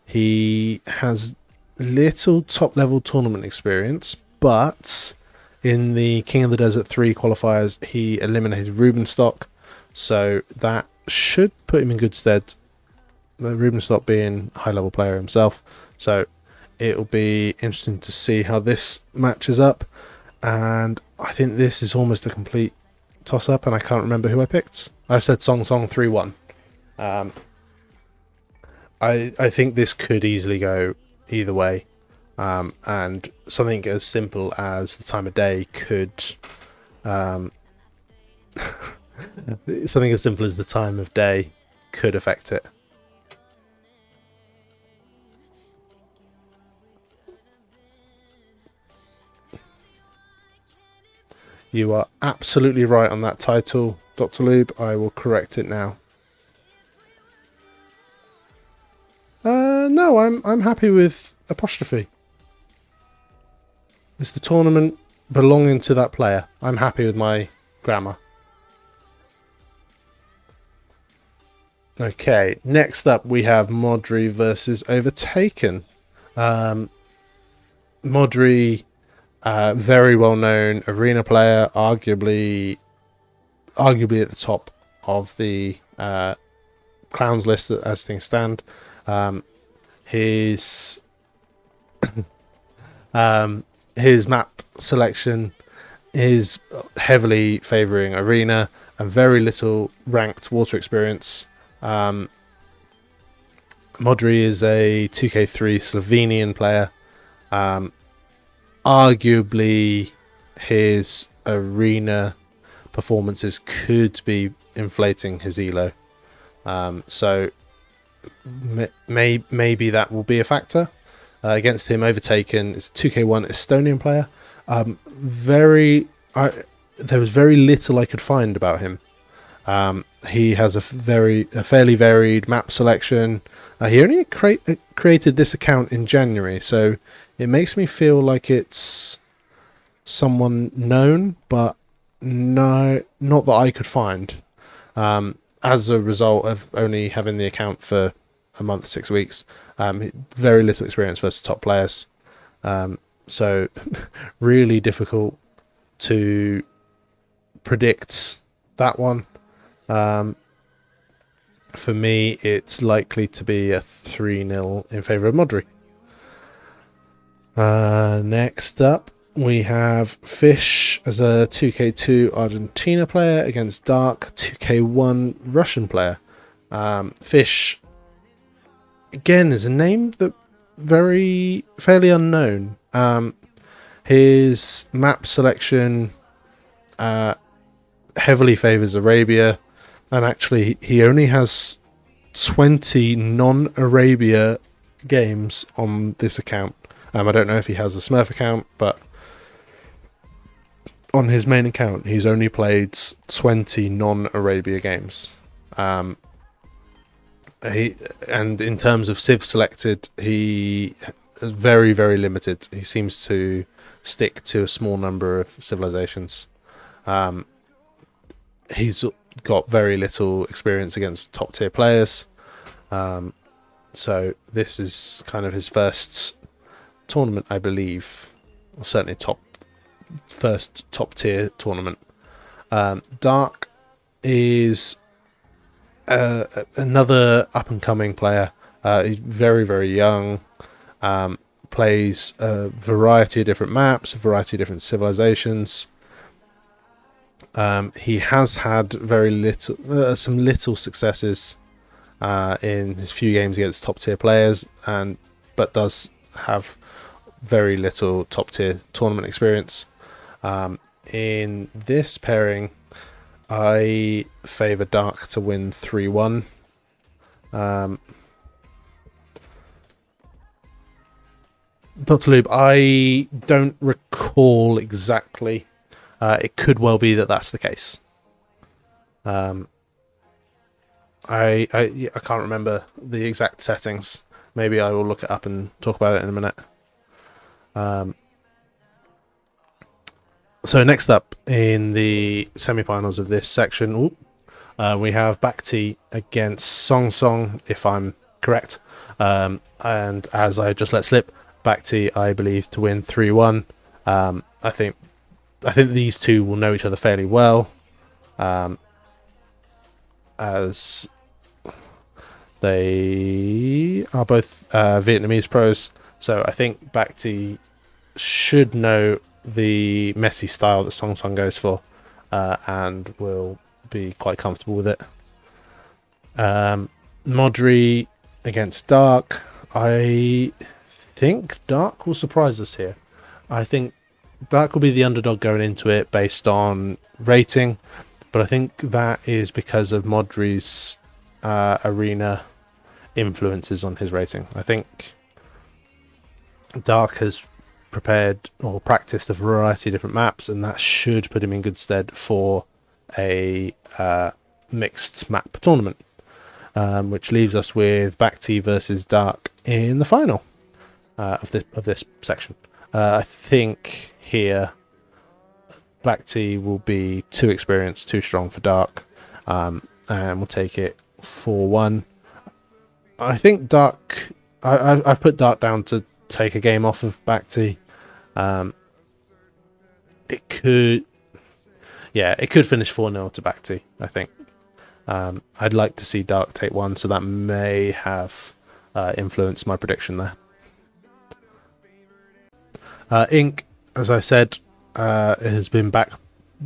He has little top level tournament experience, but in the King of the Desert 3 qualifiers he eliminated Rubenstock, so that should put him in good stead, Rubenstock being a high level player himself. So it'll be interesting to see how this matches up, and I think this is almost a complete toss up, and I can't remember who I picked. I said Songsong 3-1. I think this could easily go either way, and something as simple as the time of day could something as simple as the time of day could affect it. You are absolutely right on that title, Dr. Lube. I will correct it now. No, I'm happy with apostrophe. It's the tournament belonging to that player. I'm happy with my grammar. Okay, next up we have Modri versus Overtaken. Modri, very well known arena player, arguably at the top of the clowns list as things stand. His map selection is heavily favouring arena and very little ranked water experience. Modri is a 2K3 Slovenian player. Arguably his arena performances could be inflating his elo, so maybe that will be a factor. Against him, Overtaken is a 2K1 Estonian player. There was very little I could find about him. He has a fairly varied map selection. He only created this account in January, so it makes me feel like it's someone known, but no, not that I could find. As a result of only having the account for a month, 6 weeks, very little experience versus top players. So really difficult to predict that one. For me, it's likely to be a 3-0 in favour of Modri. Next up, we have Fish as a 2K2 Argentina player against Dark, 2K1 Russian player. Fish, again, is a name that fairly unknown. His map selection heavily favours Arabia, and actually he only has 20 non-Arabia games on this account. I don't know if he has a Smurf account, but on his main account he's only played 20 non-Arabia games. And in terms of civ selected, he is very, very limited. He seems to stick to a small number of civilizations. He's got very little experience against top tier players. So this is kind of his first tournament, I believe, or certainly first top tier tournament. Dark is another up and coming player. He's very, very young. Plays a variety of different maps, a variety of different civilizations. He has had some little successes in his few games against top tier players, but does have very little top tier tournament experience. In this pairing, I favour Dark to win 3-1. Dr. Lube, I don't recall exactly. It could well be that that's the case. I can't remember the exact settings. Maybe I will look it up and talk about it in a minute. So next up in the semi-finals of this section, we have Bhakti against Songsong, if I'm correct. And as I just let slip, Bhakti, I believe, to win 3-1. I think these two will know each other fairly well, as they are both Vietnamese pros. So I think Bhakti should know the messy style that Songsong goes for, and will be quite comfortable with it. Modri against Dark. I think Dark will surprise us here. I think Dark will be the underdog going into it based on rating, but I think that is because of Modri's arena influences on his rating. I think Dark has prepared or practiced a variety of different maps, and that should put him in good stead for a mixed map tournament, which leaves us with Bhakti versus Dark in the final of this section. I think here Bhakti will be too experienced, too strong for Dark, and we'll take it 4-1. I think Dark. I've put Dark down to take a game off of Bhakti. It could finish 4-0 to Bhakti, I think. I'd like to see Dark take one, so that may have influenced my prediction there. Ink, as I said, has been back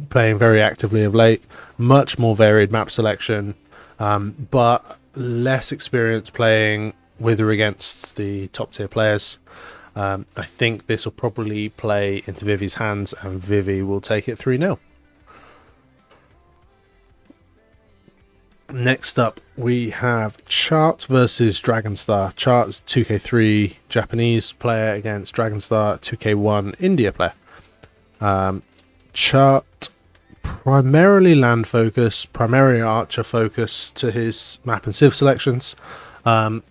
playing very actively of late. Much more varied map selection, but less experience playing with or against the top tier players. I think this will probably play into Vivi's hands, and Vivi will take it 3-0. Next up, we have Chart versus Dragonstar. Chart's 2K3 Japanese player against Dragonstar 2K1 India player. Chart primarily land focus, primarily archer focus to his map and civ selections.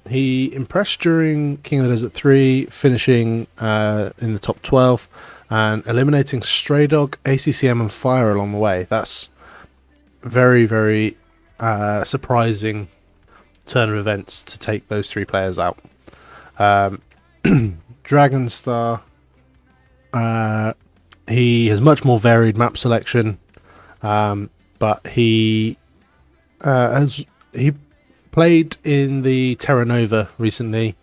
He impressed during King of the Desert 3, finishing in the top 12 and eliminating Stray Dog, ACCM and Fire along the way. That's very, very surprising turn of events to take those three players out. Dragonstar, he has much more varied map selection, but he played in the Terra Nova recently,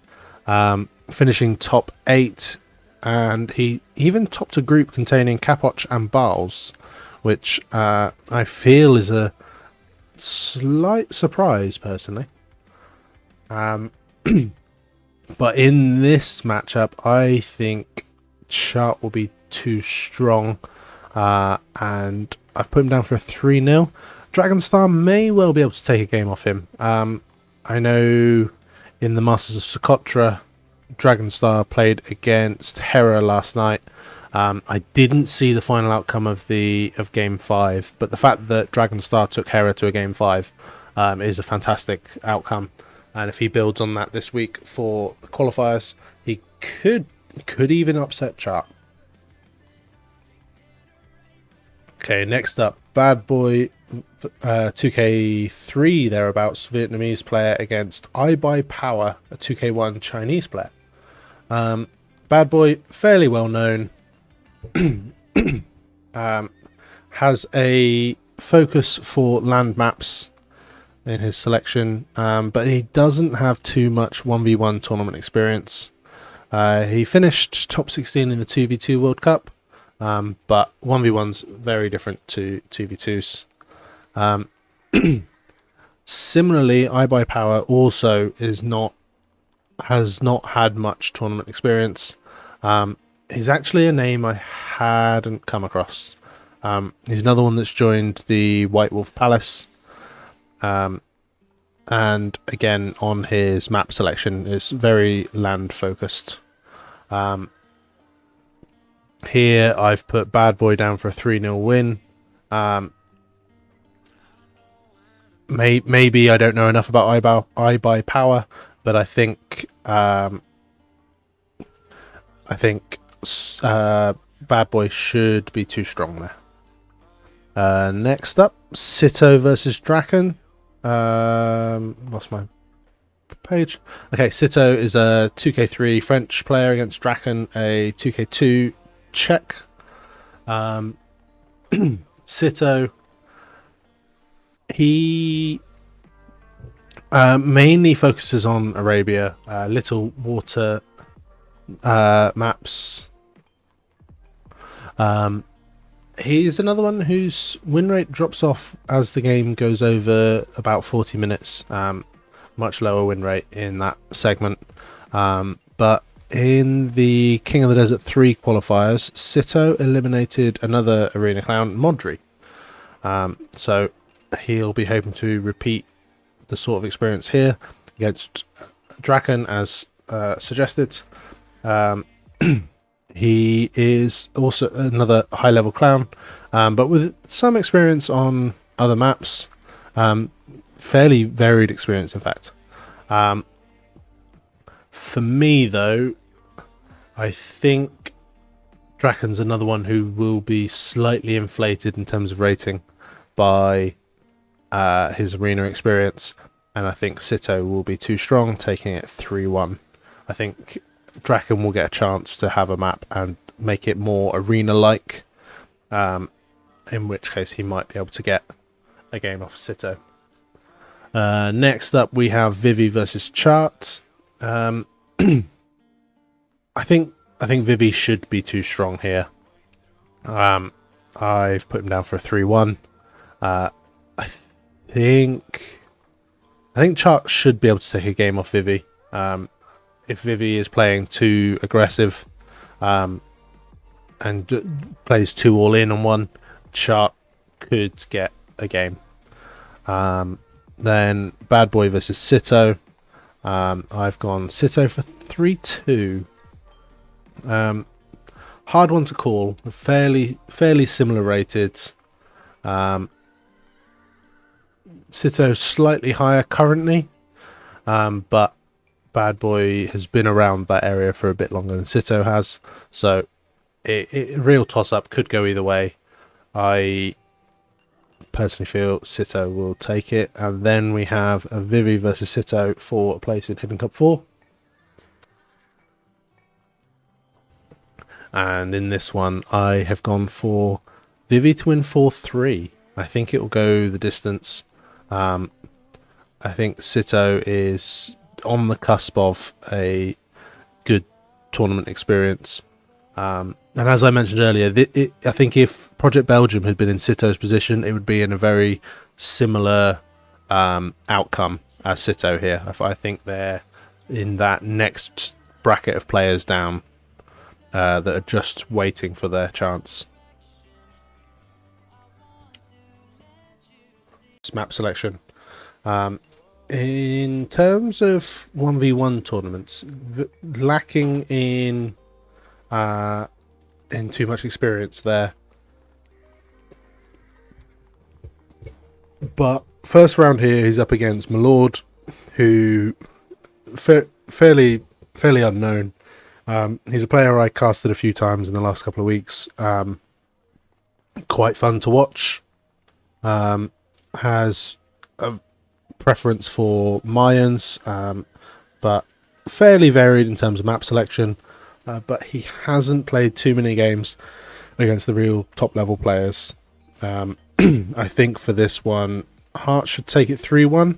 finishing top 8, and he even topped a group containing Capoch and Barles, which I feel is a slight surprise personally. But in this matchup, I think Chart will be too strong, and I've put him down for a 3-0. Dragonstar may well be able to take a game off him. I know in the Masters of Socotra, Dragonstar played against Hera last night. I didn't see the final outcome of Game 5, but the fact that Dragonstar took Hera to a Game 5 is a fantastic outcome. And if he builds on that this week for the qualifiers, he could even upset Chart. Okay, next up, Bad Boy 2K3 thereabouts, Vietnamese player against I Buy Power, a 2K1 Chinese player. Bad Boy, fairly well known, has a focus for land maps in his selection, but he doesn't have too much 1v1 tournament experience. He finished top 16 in the 2v2 World Cup, but 1v1's very different to 2v2s. Similarly, I Buy Power also has not had much tournament experience. He's actually a name I hadn't come across. He's another one that's joined the White Wolf Palace, and again on his map selection is very land focused. Here I've put Bad Boy down for a 3-0 win. Maybe I don't know enough about I Buy Power, but I think Bad Boy should be too strong there. Next up, Sitto versus Draken. Lost my page. Okay, Cito is a 2K3 French player against Draken, a 2K2 Czech. Cito, he mainly focuses on Arabia, little water maps. He's another one whose win rate drops off as the game goes over about 40 minutes. Much lower win rate in that segment. But in the King of the Desert 3 qualifiers, Cito eliminated another arena clown, Modri. So he'll be hoping to repeat the sort of experience here against Draken as suggested. He is also another high-level clown, but with some experience on other maps. Fairly varied experience, in fact. For me, though, I think Draken's another one who will be slightly inflated in terms of rating by his arena experience, and I think Cito will be too strong, taking it 3-1. I think Draken will get a chance to have a map and make it more arena-like, in which case he might be able to get a game off Cito. Next up, we have Vivi versus Chart. I think Vivi should be too strong here. I've put him down for a 3-1. I think Chart should be able to take a game off Vivi. If Vivi is playing too aggressive and plays too all in on one, Chart could get a game. Then Bad Boy versus Sitto. I've gone Sitto for 3-2. Hard one to call. Fairly similar rated. Sitto slightly higher currently, but Bad Boy has been around that area for a bit longer than Sitto has, so a real toss-up, could go either way. I personally feel Cito will take it, and then we have a Vivi versus Cito for a place in Hidden Cup 4. And in this one, I have gone for Vivi to win 4-3. I think it will go the distance. I think Cito is on the cusp of a good tournament experience. And as I mentioned earlier, I think if Project Belgium had been in Cito's position, it would be in a very similar outcome as Cito here. I think they're in that next bracket of players down that are just waiting for their chance. Map selection. In terms of 1v1 tournaments, lacking in too much experience there. But first round here, he's up against Milord, who fairly unknown. He's a player I casted a few times in the last couple of weeks. Quite fun to watch. Has a preference for Mayans, but fairly varied in terms of map selection. But he hasn't played too many games against the real top level players. I think for this one, Hart should take it 3-1.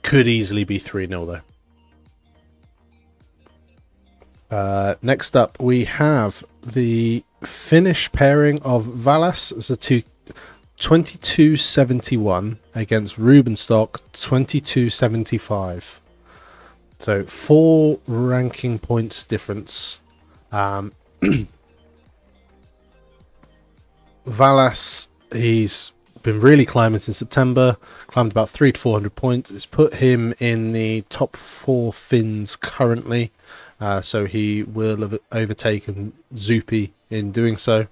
Could easily be 3-0 though. Next up, we have the Finnish pairing of Valas as a 2271 against Rubenstock 2275. So 4 ranking points difference. Valas, he's been really climbing since September, climbed about 300 to 400 points. It's put him in the top 4 Finns currently, so he will have overtaken Zupi in doing so.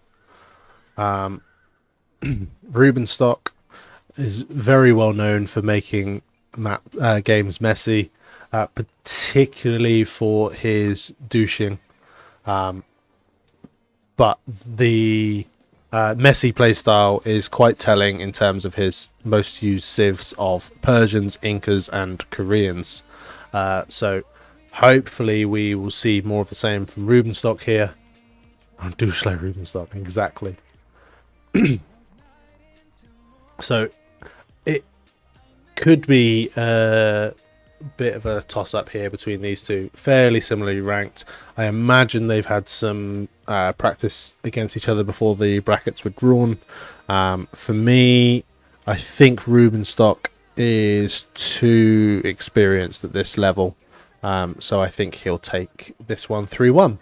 Rubenstock is very well known for making games messy, particularly for his douching. But the messy playstyle is quite telling in terms of his most used civs of Persians, Incas, and Koreans. So hopefully we will see more of the same from Rubenstock here. Oh, douche like Rubenstock, exactly. So it could be a bit of a toss-up here between these two. Fairly similarly ranked. I imagine they've had some practice against each other before the brackets were drawn. For me, I think Rubenstock is too experienced at this level. So I think he'll take this one 3-1.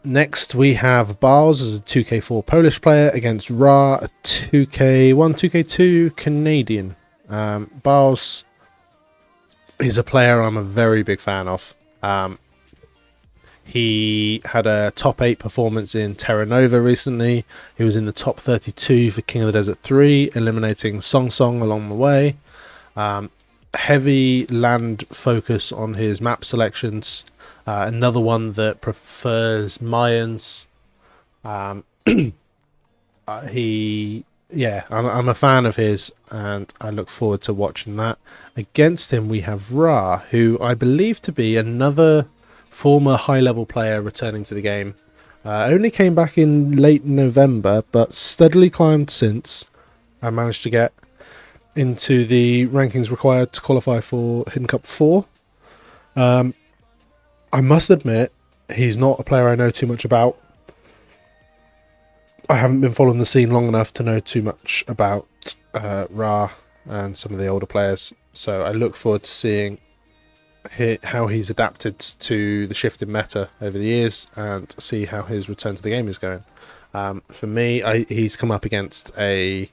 Next we have Barles as a 2k4 Polish player against Ra, a 2k1, 2k2 Canadian. Barles is a player I'm a very big fan of. He had a top 8 performance in Terra Nova recently. He was in the top 32 for King of the Desert 3, eliminating Songsong along the way. Heavy land focus on his map selections. Another one that prefers Mayans. I'm a fan of his, and I look forward to watching that. Against him, we have Ra, who I believe to be another former high-level player returning to the game. Only came back in late November, but steadily climbed since. I managed to get into the rankings required to qualify for Hidden Cup 4. I must admit, he's not a player I know too much about. I haven't been following the scene long enough to know too much about Ra and some of the older players, so I look forward to seeing how he's adapted to the shift in meta over the years and see how his return to the game is going. For me, he's come up against a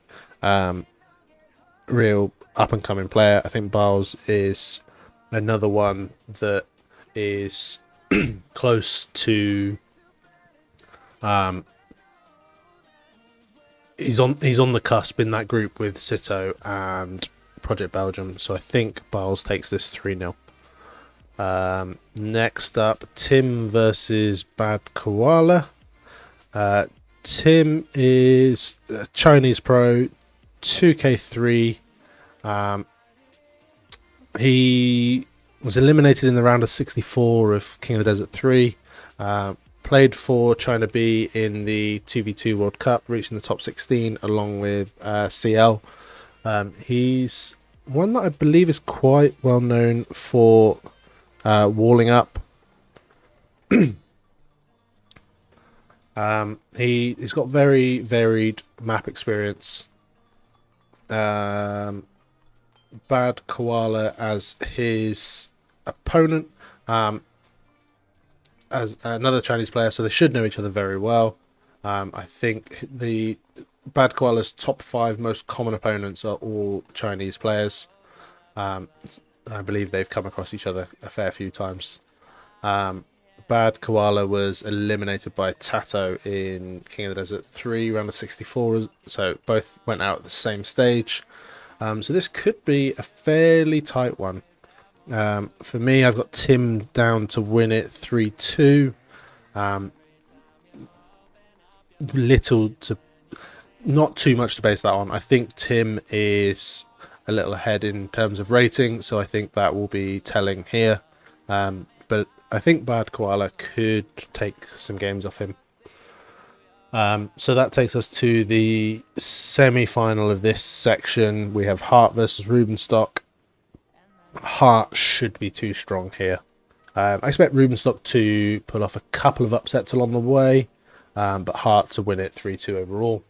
real up-and-coming player. I think Barles is another one that is close to... He's on the cusp in that group with Cito and Project Belgium, so I think Barles takes this 3-0. Next up, Tim versus Bad Koala. Tim is a Chinese pro, 2k3. He was eliminated in the round of 64 of King of the Desert 3. Played for China B in the 2v2 World Cup, reaching the top 16 along with CL. He's one that I believe is quite well known for walling up. He's got very varied map experience. Bad Koala as his opponent. As another Chinese player, so they should know each other very well. I think the Bad Koala's top 5 most common opponents are all Chinese players. I believe they've come across each other a fair few times. Bad Koala was eliminated by Tato in King of the Desert 3, round of 64, so both went out at the same stage. So this could be a fairly tight one. For me, I've got Tim down to win it 3-2. Not too much to base that on. I think Tim is a little ahead in terms of rating, so I think that will be telling here. But I think Bad Koala could take some games off him. So that takes us to the semi-final of this section. We have Hart versus Rubenstock. Hart should be too strong here. I expect Rubenstock to pull off a couple of upsets along the way, but Hart to win it 3-2 overall.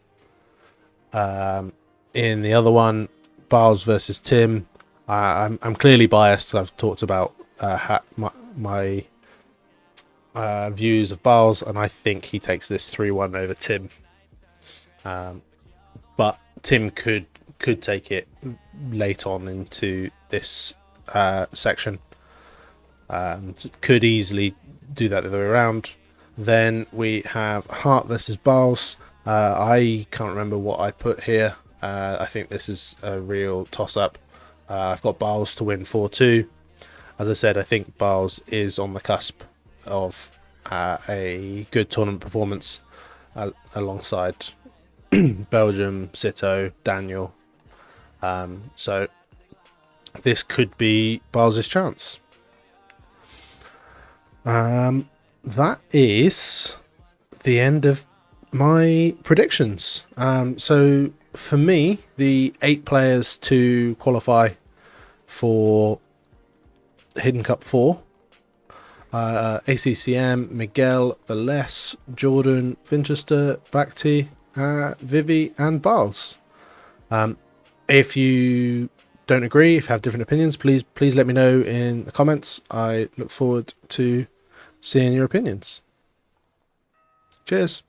In the other one, Barles versus Tim. I'm clearly biased. I've talked about my views of Barles, and I think he takes this 3-1 over Tim. But Tim could take it late on into this section. Could easily do that the other way around. Then we have Hart versus Barles. I can't remember what I put here. I think this is a real toss-up. I've got Barles to win 4-2. As I said, I think Barles is on the cusp of a good tournament performance alongside Belgium, Sitto, Daniel. So this could be Barles' chance. That is the end of my predictions. So for me, the 8 players to qualify for Hidden Cup 4, Accm, Mcgell, Barles, Jordan, Winchester, Bhakti, Vivi and Barles. If you don't agree, if you have different opinions, please let me know in the comments. I look forward to seeing your opinions. Cheers.